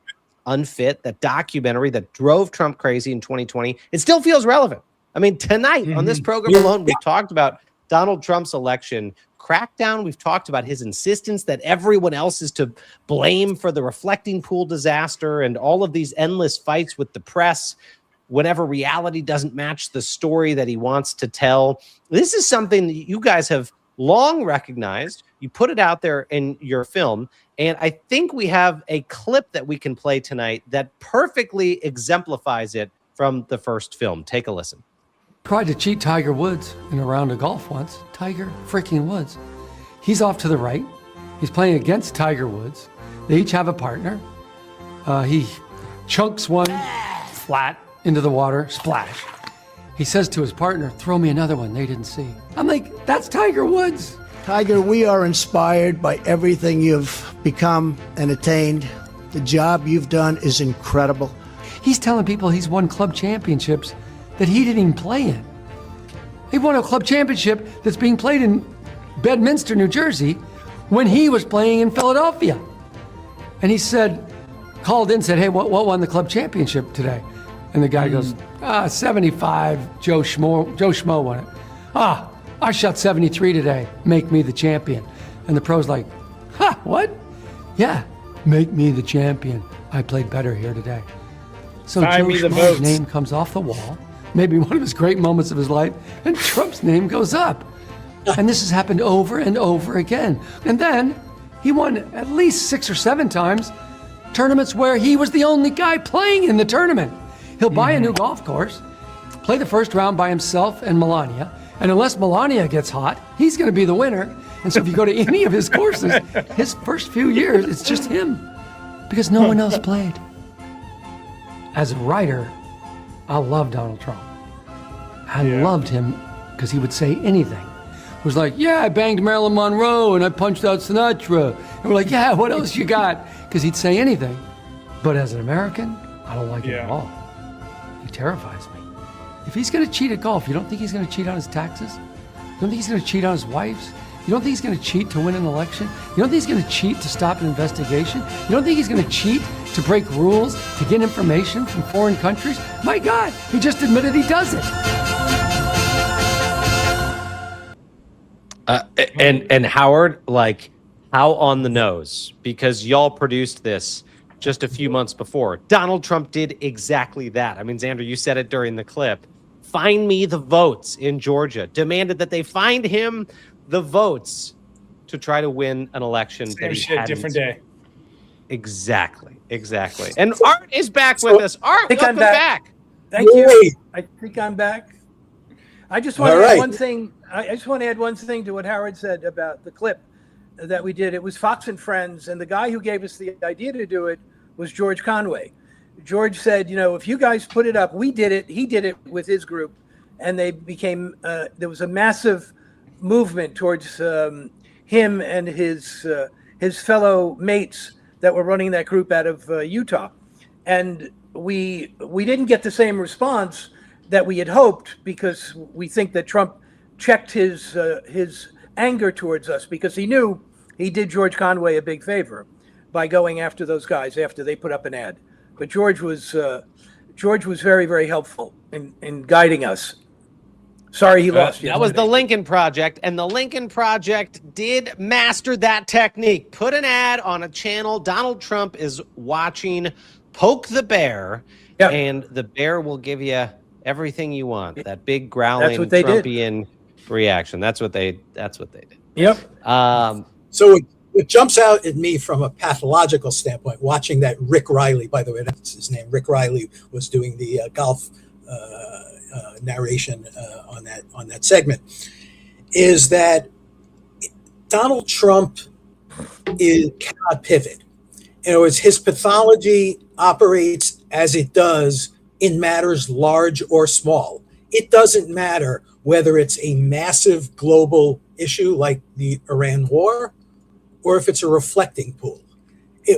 Unfit, that documentary that drove Trump crazy in 2020, it still feels relevant. I mean, tonight on this program alone, we've talked about Donald Trump's election crackdown. We've talked about his insistence that everyone else is to blame for the reflecting pool disaster and all of these endless fights with the press whenever reality doesn't match the story that he wants to tell. This is something that you guys have long recognized. You put it out there in your film, and I think we have a clip that we can play tonight that perfectly exemplifies it from the first film. Take a listen. Tried to cheat Tiger Woods in a round of golf once. Tiger freaking Woods. He's off to the right. He's playing against Tiger Woods. They each have a partner. He chunks one flat into the water, splash. He says to his partner, throw me another one they didn't see. I'm like, that's Tiger Woods. Tiger, we are inspired by everything you've become and attained. The job you've done is incredible. He's telling people he's won club championships that he didn't even play in. He won a club championship that's being played in Bedminster, New Jersey, when he was playing in Philadelphia. And he said, called in, said, hey, what won the club championship today? And the guy goes, 75, Joe Schmo won it. I shot 73 today, make me the champion. And the pro's like, what? Yeah, make me the champion. I played better here today. So Joe Schmo's name comes off the wall, maybe one of his great moments of his life, and Trump's name goes up. And this has happened over and over again. And then he won at least 6 or 7 times tournaments where he was the only guy playing in the tournament. He'll buy a new golf course, play the first round by himself and Melania, and unless Melania gets hot, he's going to be the winner. And so if you go to any of his courses, his first few years, it's just him, because no one else played. As a writer, I love Donald Trump. I loved him because he would say anything. It was like, yeah, I banged Marilyn Monroe and I punched out Sinatra. And we're like, yeah, what else you got? Because he'd say anything. But as an American, I don't like him at all. He terrifies me. If he's going to cheat at golf, you don't think he's going to cheat on his taxes? You don't think he's going to cheat on his wives? You don't think he's going to cheat to win an election? You don't think he's going to cheat to stop an investigation? You don't think he's going to cheat to break rules, to get information from foreign countries? My God, he just admitted he does it. And Howard, like, how on the nose? Because y'all produced this just a few months before. Donald Trump did exactly that. I mean, Xander, you said it during the clip. Find me the votes in Georgia. Demanded that they find him the votes to try to win an election. Same shit, different day. Exactly. And Art is back with us. Art, welcome back. Thank you. I think I'm back. I just want to add one thing. I just want to add one thing to what Howard said about the clip. that we did. It was Fox and Friends, and the guy who gave us the idea to do it was George Conway. George said, if you guys put it up, we did it. He did it with his group, and they became. There was a massive movement towards him and his fellow mates that were running that group out of Utah, and we didn't get the same response that we had hoped, because we think that Trump checked his anger towards us, because he knew he did George Conway a big favor by going after those guys after they put up an ad. But George was very, very helpful in guiding us. Sorry he lost you. That was the Lincoln Project, and the Lincoln Project did master that technique. Put an ad on a channel Donald Trump is watching, poke the bear, and the bear will give you everything you want. That big growling Trumpian reaction. That's what they did. Yep. So it jumps out at me from a pathological standpoint, watching that Rick Riley, by the way, that's his name. Rick Riley was doing the golf narration on that segment, is that Donald Trump cannot pivot. In other words, his pathology operates as it does in matters large or small. It doesn't matter whether it's a massive global issue like the Iran war, or if it's a reflecting pool,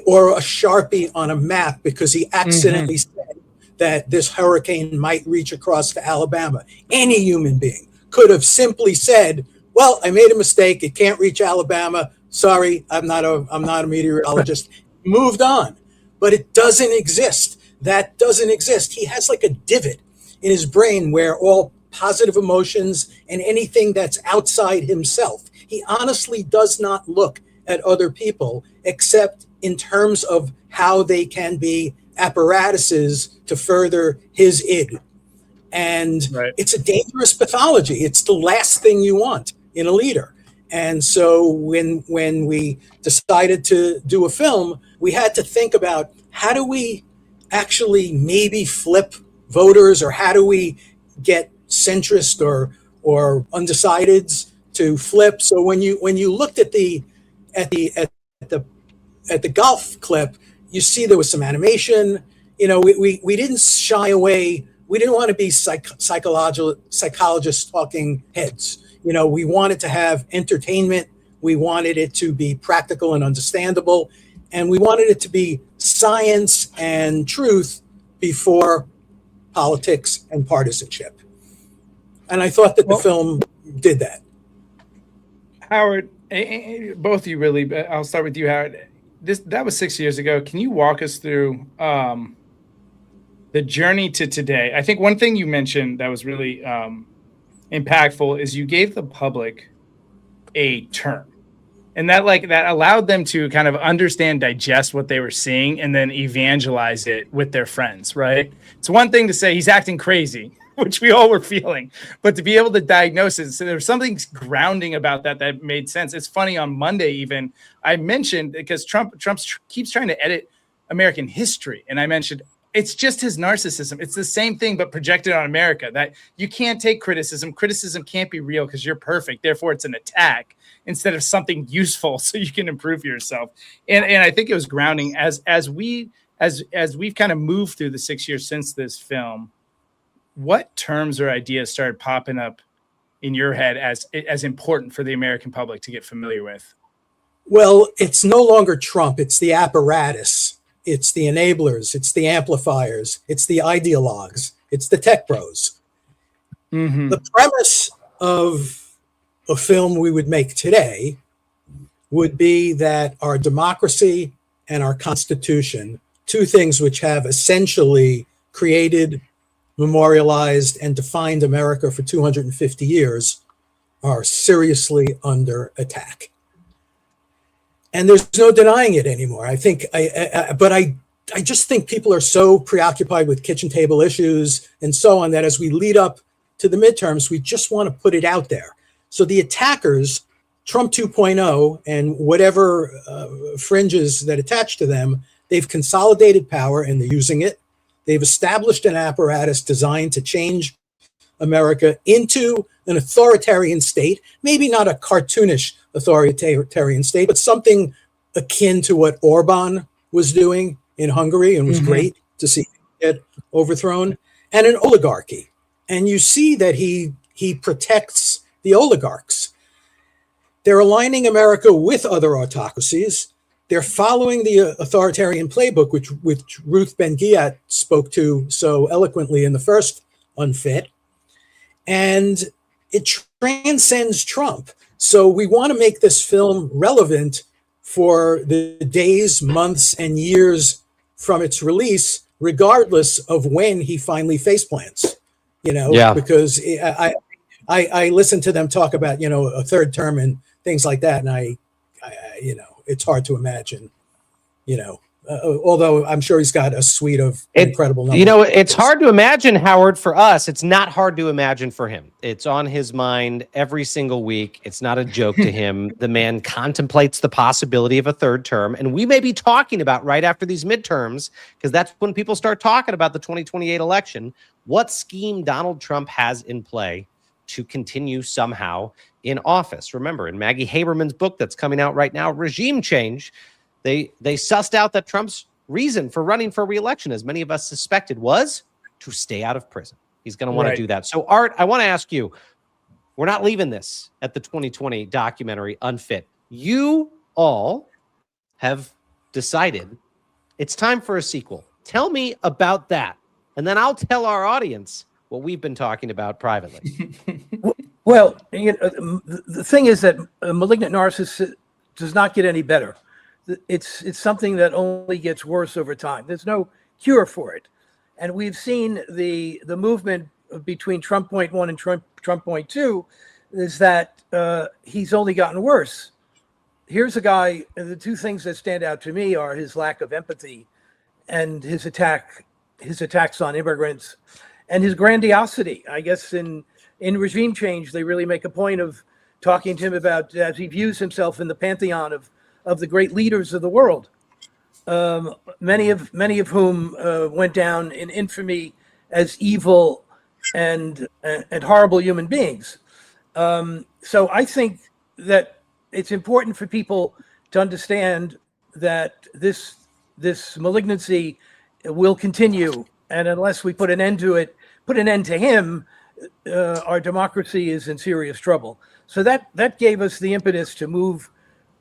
or a Sharpie on a map because he accidentally said that this hurricane might reach across to Alabama. Any human being could have simply said, well, I made a mistake. It can't reach Alabama. Sorry, I'm not a meteorologist. Moved on. But it doesn't exist. That doesn't exist. He has like a divot in his brain where all positive emotions and anything that's outside himself, he honestly does not look at other people except in terms of how they can be apparatuses to further his id. And it's a dangerous pathology. It's the last thing you want in a leader. And so when we decided to do a film, we had to think about how do we actually maybe flip voters, or how do we get centrist or undecideds to flip. So when you looked at the golf clip, you see there was some animation. We didn't shy away. We didn't want to be psychologists talking heads. We wanted to have entertainment. We wanted it to be practical and understandable. And we wanted it to be science and truth before politics and partisanship. And I thought that the film did that. Howard, both of you really, I'll start with you, Howard. That was 6 years ago. Can you walk us through the journey to today? I think one thing you mentioned that was really impactful is you gave the public a term, and that allowed them to kind of understand, digest what they were seeing, and then evangelize it with their friends, right? It's one thing to say he's acting crazy, which we all were feeling, but to be able to diagnose it. So there was something grounding about that made sense. It's funny, on Monday even, I mentioned, because Trump keeps trying to edit American history, and I mentioned it's just his narcissism. It's the same thing, but projected on America, that you can't take criticism. Criticism can't be real because you're perfect. Therefore, it's an attack instead of something useful so you can improve yourself. And I think it was grounding as we've kind of moved through the 6 years since this film. What terms or ideas started popping up in your head as important for the American public to get familiar with? Well, it's no longer Trump. It's the apparatus. It's the enablers. It's the amplifiers. It's the ideologues. It's the tech bros. Mm-hmm. The premise of a film we would make today would be that our democracy and our Constitution, two things which have essentially created, memorialized, and defined America for 250 years, are seriously under attack. And there's no denying it anymore. I just think people are so preoccupied with kitchen table issues and so on that as we lead up to the midterms, we just want to put it out there. So the attackers, Trump 2.0 and whatever fringes that attach to them, they've consolidated power and they're using it. They've established an apparatus designed to change America into an authoritarian state, maybe not a cartoonish authoritarian state, but something akin to what Orban was doing in Hungary, and was great to see him get overthrown, and an oligarchy. And you see that he protects the oligarchs. They're aligning America with other autocracies. They're following the authoritarian playbook, which Ruth Ben-Ghiat spoke to so eloquently in the first UNFIT. And it transcends Trump. So we want to make this film relevant for the days, months, and years from its release, regardless of when he finally faceplants. Because I listen to them talk about, a third term and things like that. And I it's hard to imagine, although I'm sure he's got a suite of incredible numbers. It's hard to imagine, Howard, for us. It's not hard to imagine for him. It's on his mind every single week. It's not a joke to him. The man contemplates the possibility of a third term. And we may be talking about right after these midterms, because that's when people start talking about the 2028 election, what scheme Donald Trump has in play to continue somehow in office. Remember, in Maggie Haberman's book that's coming out right now, Regime Change, they sussed out that Trump's reason for running for re-election, as many of us suspected, was to stay out of prison. He's going to want to do that. So, Art, I want to ask you, we're not leaving this at the 2020 documentary Unfit. You all have decided it's time for a sequel. Tell me about that, and then I'll tell our audience what we've been talking about privately. Well, the thing is that a malignant narcissist does not get any better. It's something that only gets worse over time. There's no cure for it. And we've seen the movement between Trump point 1 and Trump point 2 is that he's only gotten worse. Here's a guy, the two things that stand out to me are his lack of empathy and his attacks on immigrants and his grandiosity. I guess in Regime Change, they really make a point of talking to him about as he views himself in the pantheon of the great leaders of the world, many of whom went down in infamy as evil and horrible human beings. So I think that it's important for people to understand that this malignancy will continue, and unless we put an end to it, put an end to him, our democracy is in serious trouble. So that gave us the impetus to move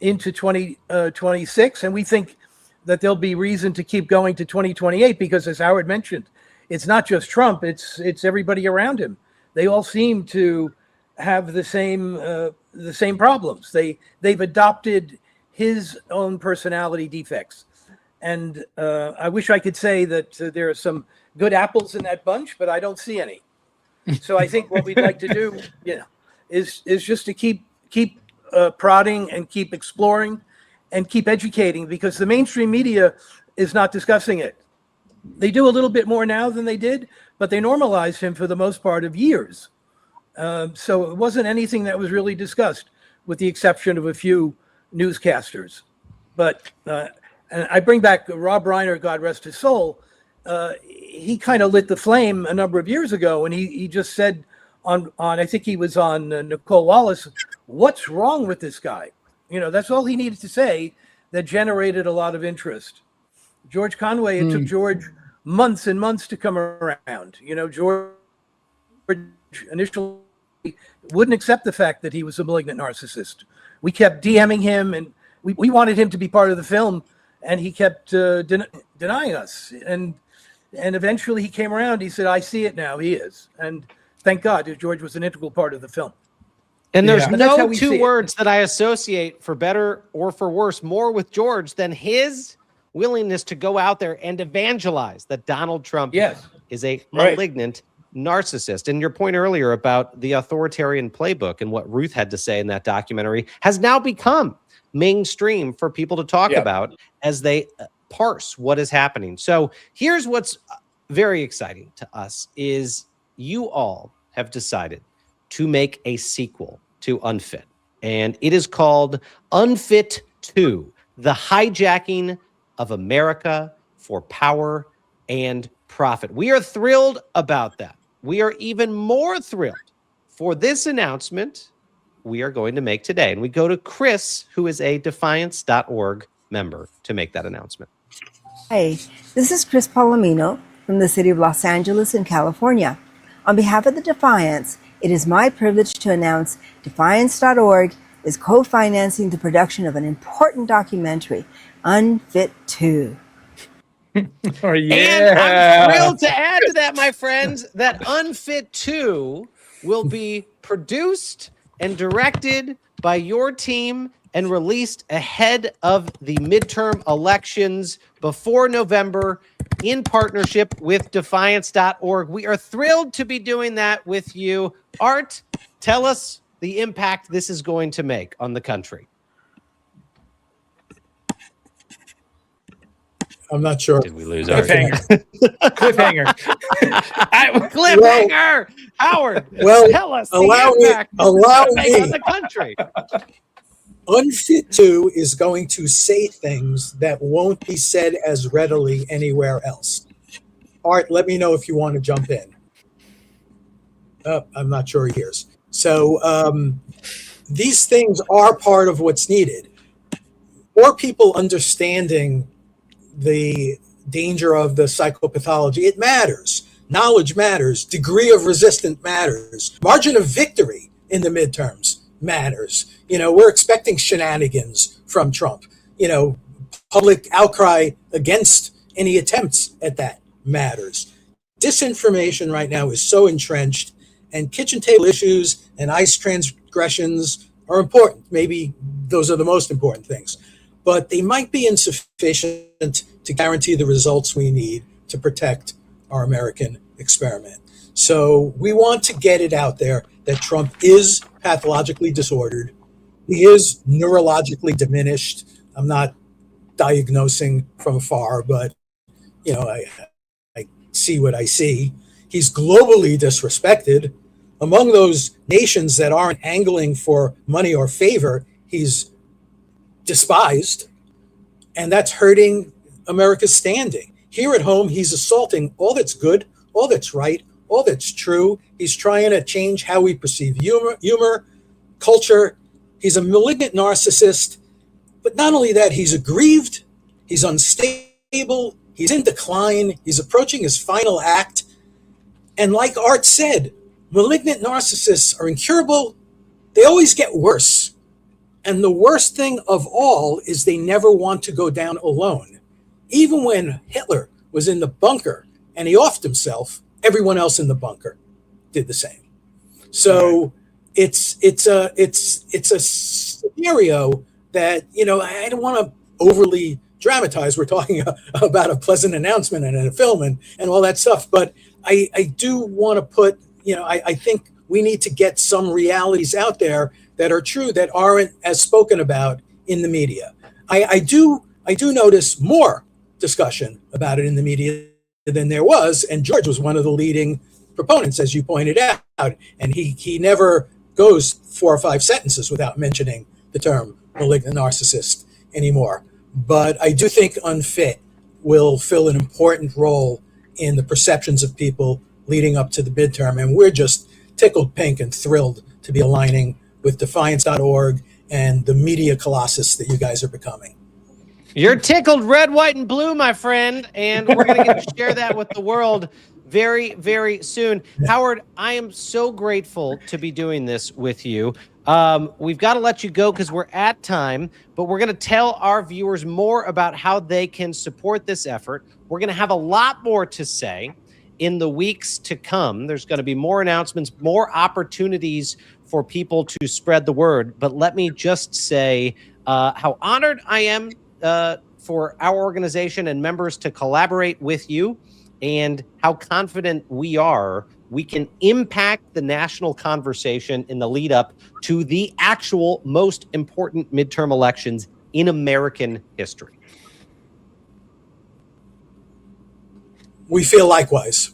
into 2026, and we think that there'll be reason to keep going to 2028 because, as Howard mentioned, it's not just Trump; it's everybody around him. They all seem to have the same problems. They've adopted his own personality defects, and I wish I could say that there are some good apples in that bunch, but I don't see any. So I think what we'd like to do, is just to keep prodding and keep exploring and keep educating, because the mainstream media is not discussing it. They do a little bit more now than they did, but they normalized him for the most part of years. So it wasn't anything that was really discussed, with the exception of a few newscasters. But and I bring back Rob Reiner, God rest his soul. He kind of lit the flame a number of years ago, and he just said on I think he was on Nicole Wallace, "What's wrong with this guy?" That's all he needed to say that generated a lot of interest. George Conway, it took George months and months to come around. George initially wouldn't accept the fact that he was a malignant narcissist. We kept DMing him, and we wanted him to be part of the film, and he kept denying us. And eventually he came around. He said, "I see it now. He is." And thank God that George was an integral part of the film. And there's no two words that I associate, for better or for worse, more with George than his willingness to go out there and evangelize that Donald Trump is a malignant narcissist. And your point earlier about the authoritarian playbook and what Ruth had to say in that documentary has now become mainstream for people to talk about as they parse what is happening. So here's what's very exciting to us is you all have decided to make a sequel to Unfit, and it is called UNFIT TOO, the hijacking of America for power and profit. We are thrilled about that. We are even more thrilled for this announcement we are going to make today. And we go to Chris, who is a Defiance.org member, to make that announcement. Hi, this is Chris Palomino from the city of Los Angeles in California. On behalf of the Defiance, it is my privilege to announce Defiance.org is co-financing the production of an important documentary, UNFIT TOO. Oh, And yeah. I'm thrilled to add to that, my friends, that UNFIT TOO will be produced and directed by your team and released ahead of the midterm elections before November in partnership with Defiance.org. We are thrilled to be doing that with you. Art, tell us the impact this is going to make on the country. I'm not sure. Did we lose our Cliffhanger? Cliffhanger! Howard, Well, tell us the allow impact this is me- going to make on the country. UNFIT TOO is going to say things that won't be said as readily anywhere else. Art, let me know if you want to jump in. I'm not sure he hears. So these things are part of what's needed. More people understanding the danger of the psychopathology, it matters. Knowledge matters. Degree of resistance matters. Margin of victory in the midterms matters. You know, we're expecting shenanigans from Trump. You know, public outcry against any attempts at that matters. Disinformation right now is so entrenched, and kitchen table issues and ICE transgressions are important. Maybe those are the most important things, but they might be insufficient to guarantee the results we need to protect our American experiment. So we want to get it out there that Trump is pathologically disordered. He is neurologically diminished. I'm not diagnosing from afar, but you know, I see what I see. He's globally disrespected. Among those nations that aren't angling for money or favor, he's despised, and that's hurting America's standing. Here at home, he's assaulting all that's good, all that's right, all that's true. He's trying to change how we perceive humor, culture. He's a malignant narcissist, but not only that, he's aggrieved, he's unstable, he's in decline, he's approaching his final act. And like Art said, malignant narcissists are incurable. They always get worse. And the worst thing of all is they never want to go down alone. Even when Hitler was in the bunker and he offed himself, everyone else in the bunker did the same. So it's a scenario that, you know, I don't want to overly dramatize. We're talking about a pleasant announcement and a film and all that stuff. But I do want to put, you know, I think we need to get some realities out there that are true, that aren't as spoken about in the media. I do notice more discussion about it in the media than there was, and George was one of the leading proponents, as you pointed out, and he never goes 4 or 5 sentences without mentioning the term malignant narcissist anymore. But I do think UNFIT will fill an important role in the perceptions of people leading up to the midterm, and we're just tickled pink and thrilled to be aligning with Defiance.org and the media colossus that you guys are becoming. You're tickled red, white, and blue, my friend, and we're going to get to share that with the world very, very soon. Howard, I am so grateful to be doing this with you. We've got to let you go because we're at time, but we're going to tell our viewers more about how they can support this effort. We're going to have a lot more to say in the weeks to come. There's going to be more announcements, more opportunities for people to spread the word. But let me just say how honored I am for our organization and members to collaborate with you, and how confident we are we can impact the national conversation in the lead up to the actual most important midterm elections in American history. We feel likewise.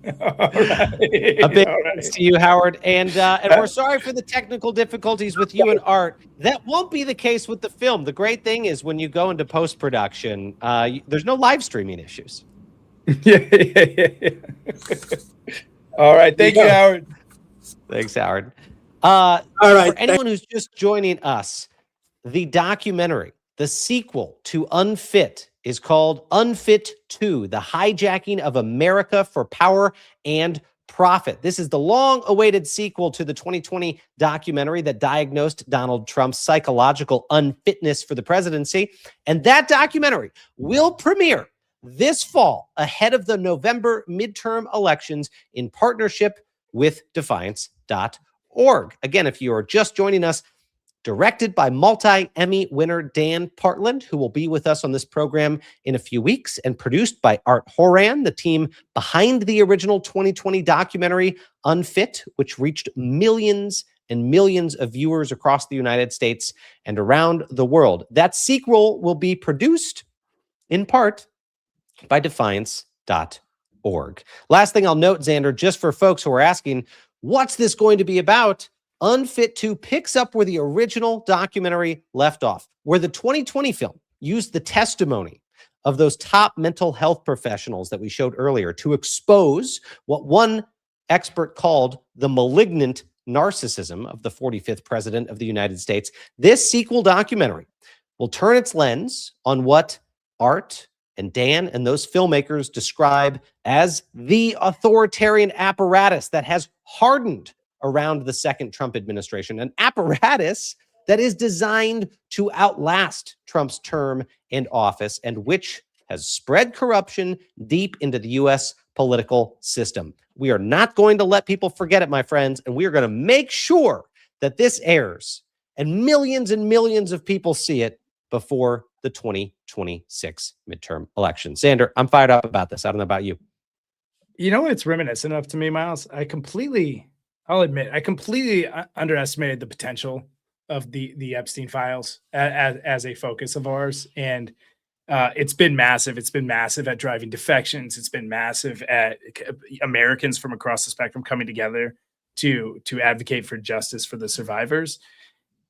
A big thanks to you, Howard, and we're sorry for the technical difficulties with you and Art. That won't be the case with the film. The great thing is when you go into post-production, there's no live streaming issues. Yeah. All right. Thank you, Howard. Thanks, Howard. All right. For anyone who's just joining us, the documentary, the sequel to Unfit, is called Unfit TOO, The Hijacking of America for Power and Profit. This is the long-awaited sequel to the 2020 documentary that diagnosed Donald Trump's psychological unfitness for the presidency. And that documentary will premiere this fall ahead of the November midterm elections in partnership with Defiance.org. Again, if you are just joining us, directed by multi-Emmy winner Dan Partland, who will be with us on this program in a few weeks, and produced by Art Horan, the team behind the original 2020 documentary Unfit, which reached millions and millions of viewers across the United States and around the world. That sequel will be produced in part by Defiance.org. Last thing I'll note, Xander, just for folks who are asking, what's this going to be about? Unfit TOO picks up where the original documentary left off, where the 2020 film used the testimony of those top mental health professionals that we showed earlier to expose what one expert called the malignant narcissism of the 45th president of the United States. This sequel documentary will turn its lens on what Art and Dan and those filmmakers describe as the authoritarian apparatus that has hardened around the second Trump administration, an apparatus that is designed to outlast Trump's term in office and which has spread corruption deep into the U.S. political system. We are not going to let people forget it, my friends, and we are going to make sure that this airs and millions of people see it before the 2026 midterm election. Xander, I'm fired up about this. I don't know about you. You know, it's reminiscent of to me, Miles. I'll admit, I completely underestimated the potential of the Epstein files as a focus of ours. And it's been massive. It's been massive at driving defections. It's been massive at Americans from across the spectrum coming together to advocate for justice for the survivors.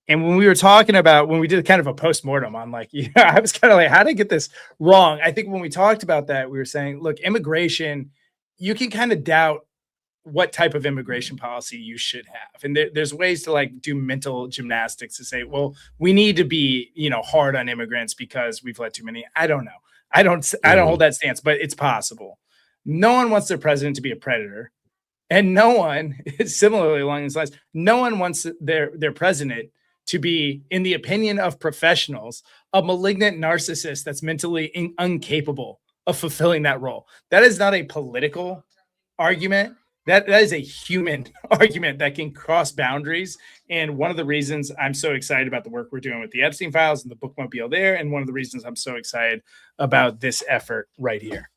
And when we did kind of a postmortem on I was kind of like, how did I get this wrong? I think when we talked about that, we were saying, look, immigration, you can kind of doubt what type of immigration policy you should have. And there's ways to do mental gymnastics to say, well, we need to be, hard on immigrants because we've let too many. I don't know. I don't hold that stance, but it's possible. No one wants their president to be a predator. And no one, similarly along these lines, no one wants their president to be, in the opinion of professionals, a malignant narcissist that's mentally incapable of fulfilling that role. That is not a political argument. That is a human argument that can cross boundaries. And one of the reasons I'm so excited about the work we're doing with the Epstein files and the bookmobile there, and one of the reasons I'm so excited about this effort right here.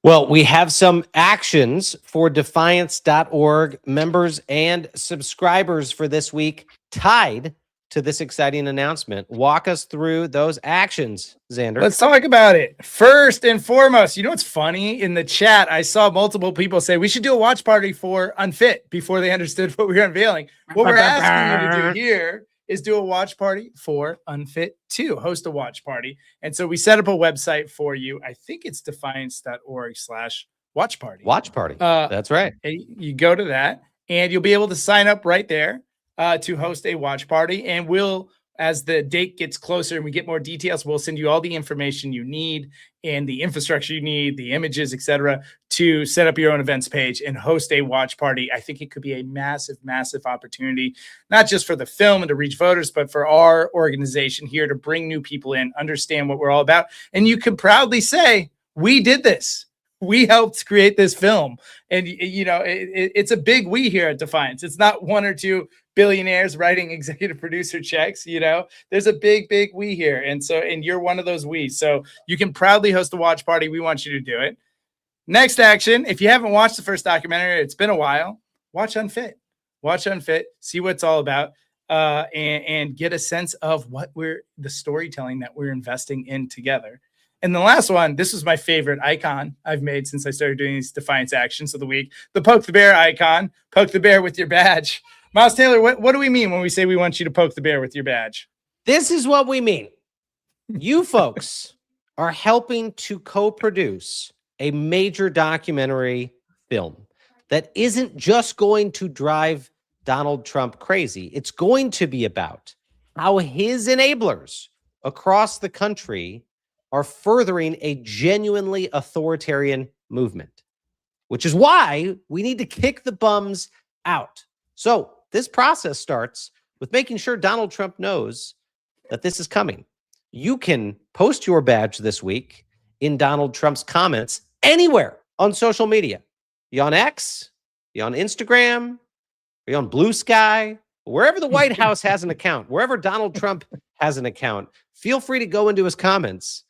Well, we have some actions for Defiance.org members and subscribers for this week tied to this exciting announcement. Walk us through those actions, Xander. Let's talk about it. First and foremost, you know what's funny? In the chat, I saw multiple people say we should do a watch party for Unfit before they understood what we were unveiling. What we're asking you to do here is do a watch party for Unfit TOO, host a watch party. And so we set up a website for you. I think it's defiance.org/watch party. Watch party. That's right. You go to that and you'll be able to sign up right there to host a watch party. And we'll, as the date gets closer and we get more details, we'll send you all the information you need and the infrastructure you need, the images, etc., to set up your own events page and host a watch party. I think it could be a massive, massive opportunity, not just for the film and to reach voters, but for our organization here to bring new people in, understand what we're all about. And you can proudly say, we did this. We helped create this film. And, it's a big we here at Defiance. It's not one or two billionaires writing executive producer checks. There's a big we here. And you're one of those we. So you can proudly host a watch party. We want you to do it. Next action. If you haven't watched the first documentary, it's been a while. Watch Unfit. See what it's all about. And get a sense of the storytelling that we're investing in together. And the last one, this was my favorite icon I've made since I started doing these Defiance actions of the week. The Poke the Bear icon. Poke the bear with your badge. Miles Taylor, what do we mean when we say we want you to poke the bear with your badge? This is what we mean. You folks are helping to co-produce a major documentary film that isn't just going to drive Donald Trump crazy. It's going to be about how his enablers across the country are furthering a genuinely authoritarian movement, which is why we need to kick the bums out. So this process starts with making sure Donald Trump knows that this is coming. You can post your badge this week in Donald Trump's comments anywhere on social media. You on X, you on Instagram, you on Blue Sky, wherever the White House has an account, wherever Donald Trump has an account, feel free to go into his comments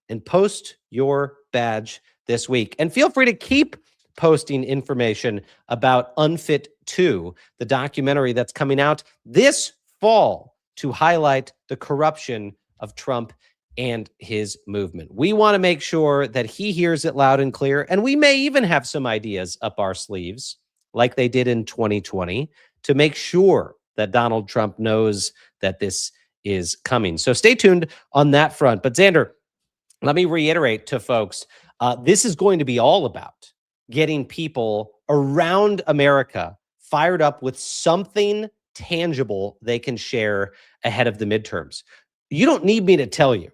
and post your badge this week. And feel free to keep posting information about UNFIT TOO, the documentary that's coming out this fall to highlight the corruption of Trump and his movement. We want to make sure that he hears it loud and clear, and we may even have some ideas up our sleeves, like they did in 2020, to make sure that Donald Trump knows that this is coming. So stay tuned on that front. But Xander, let me reiterate to folks, this is going to be all about getting people around America fired up with something tangible they can share ahead of the midterms. You don't need me to tell you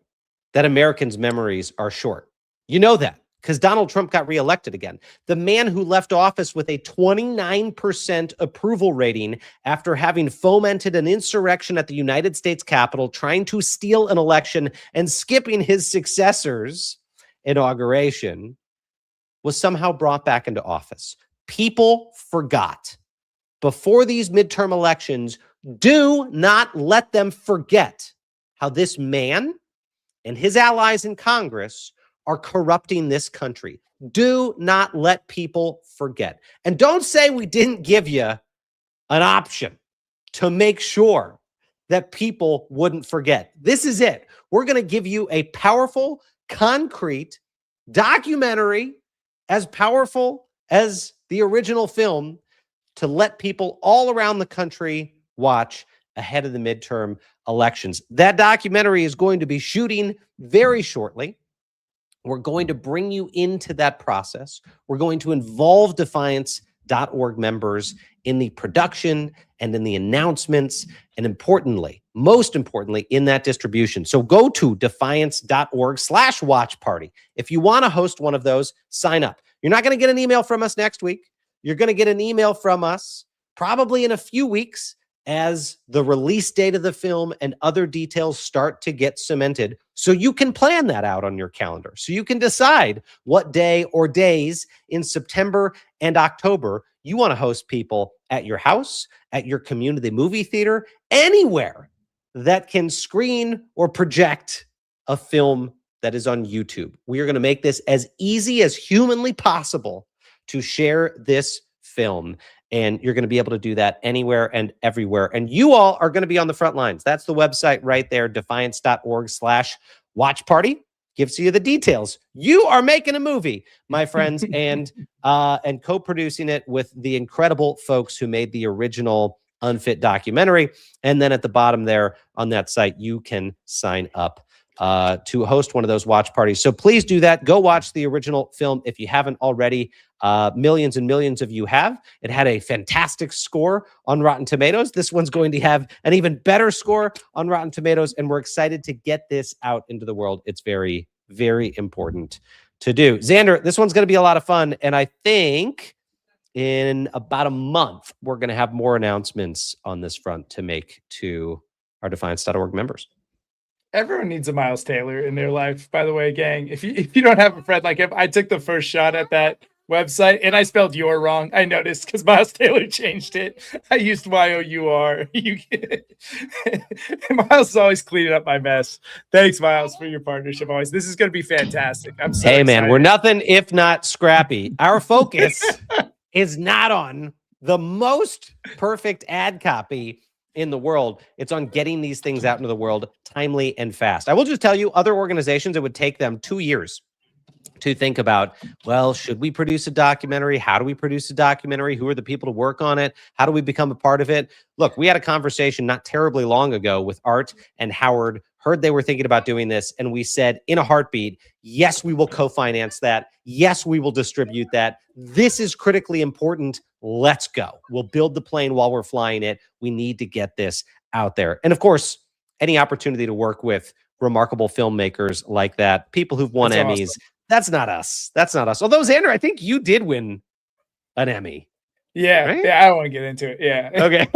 that Americans' memories are short. You know that because Donald Trump got reelected again. The man who left office with a 29% approval rating after having fomented an insurrection at the United States Capitol, trying to steal an election and skipping his successor's inauguration, was somehow brought back into office. People forgot. Before these midterm elections, do not let them forget how this man and his allies in Congress are corrupting this country. Do not let people forget. And don't say we didn't give you an option to make sure that people wouldn't forget. This is it. We're going to give you a powerful, concrete documentary, as powerful as the original film, to let people all around the country watch ahead of the midterm elections. That documentary is going to be shooting very shortly. We're going to bring you into that process. We're going to involve Defiance.org members in the production and in the announcements, and importantly, most importantly, in that distribution. So go to Defiance.org/watch party. If you want to host one of those, sign up. You're not going to get an email from us next week. You're going to get an email from us probably in a few weeks as the release date of the film and other details start to get cemented, so you can plan that out on your calendar. So you can decide what day or days in September and October you want to host people at your house, at your community movie theater, anywhere that can screen or project a film that is on YouTube. We are going to make this as easy as humanly possible to share this film. And you're going to be able to do that anywhere and everywhere. And you all are going to be on the front lines. That's the website right there, Defiance.org/watch party. Gives you the details. You are making a movie, my friends, and co-producing it with the incredible folks who made the original UNFIT documentary. And then at the bottom there on that site, you can sign up to host one of those watch parties. So please do that. Go watch the original film if you haven't already. Millions and millions of you have. It had a fantastic score on Rotten Tomatoes. This one's going to have an even better score on Rotten Tomatoes, and we're excited to get this out into the world. It's very, very important to do. Xander, this one's going to be a lot of fun, and I think in about a month, we're going to have more announcements on this front to make to our Defiance.org members. Everyone needs a Miles Taylor in their life, by the way, gang. If you don't have a friend like him, I took the first shot at that website and I spelled your wrong. I noticed because Miles Taylor changed it. I used Y-O-U-R. Miles is always cleaning up my mess. Thanks, Miles, for your partnership always. This is going to be fantastic. I'm so excited. Man, we're nothing if not scrappy. Our focus is not on the most perfect ad copy in the world. It's on getting these things out into the world timely and fast. I will just tell you, other organizations, it would take them 2 years to think about, well, should we produce a documentary? How do we produce a documentary? Who are the people to work on it? How do we become a part of it? Look, we had a conversation not terribly long ago with Art and Howard heard they were thinking about doing this, and we said in a heartbeat, yes, we will co-finance that. Yes, we will distribute that. This is critically important. Let's go. We'll build the plane while we're flying it. We need to get this out there. And of course, any opportunity to work with remarkable filmmakers like that, people who've won That's Emmys, awesome. that's not us. That's not us. Although, Xander, I think you did win an Emmy. Yeah, Right? yeah, I don't want to get into it. Yeah. Okay.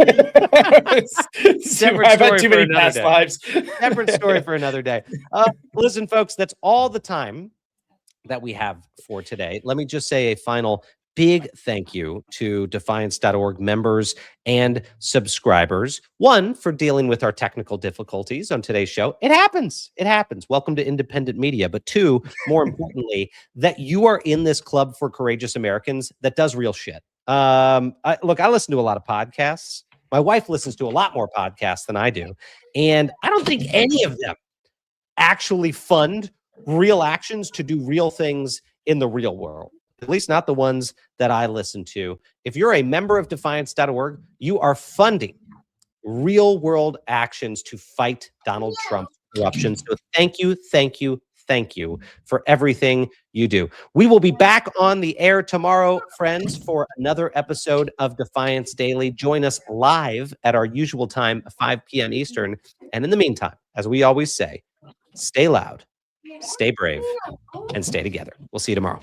Separate I've had story too for many another past day. lives. Separate story for another day. Listen, folks, that's all the time that we have for today. Let me just say a final big thank you to Defiance.org members and subscribers. One, for dealing with our technical difficulties on today's show. It happens. It happens. Welcome to independent media. But two, more importantly, that you are in this club for courageous Americans that does real shit. Look, I listen to a lot of podcasts. My wife listens to a lot more podcasts than I do. And I don't think any of them actually fund real actions to do real things in the real world. At least not the ones that I listen to. If you're a member of Defiance.org, you are funding real world actions to fight Donald Trump's corruption. So thank you, thank you, thank you for everything you do. We will be back on the air tomorrow, friends, for another episode of Defiance Daily. Join us live at our usual time, 5 p.m. Eastern. And in the meantime, as we always say, stay loud, stay brave, and stay together. We'll see you tomorrow.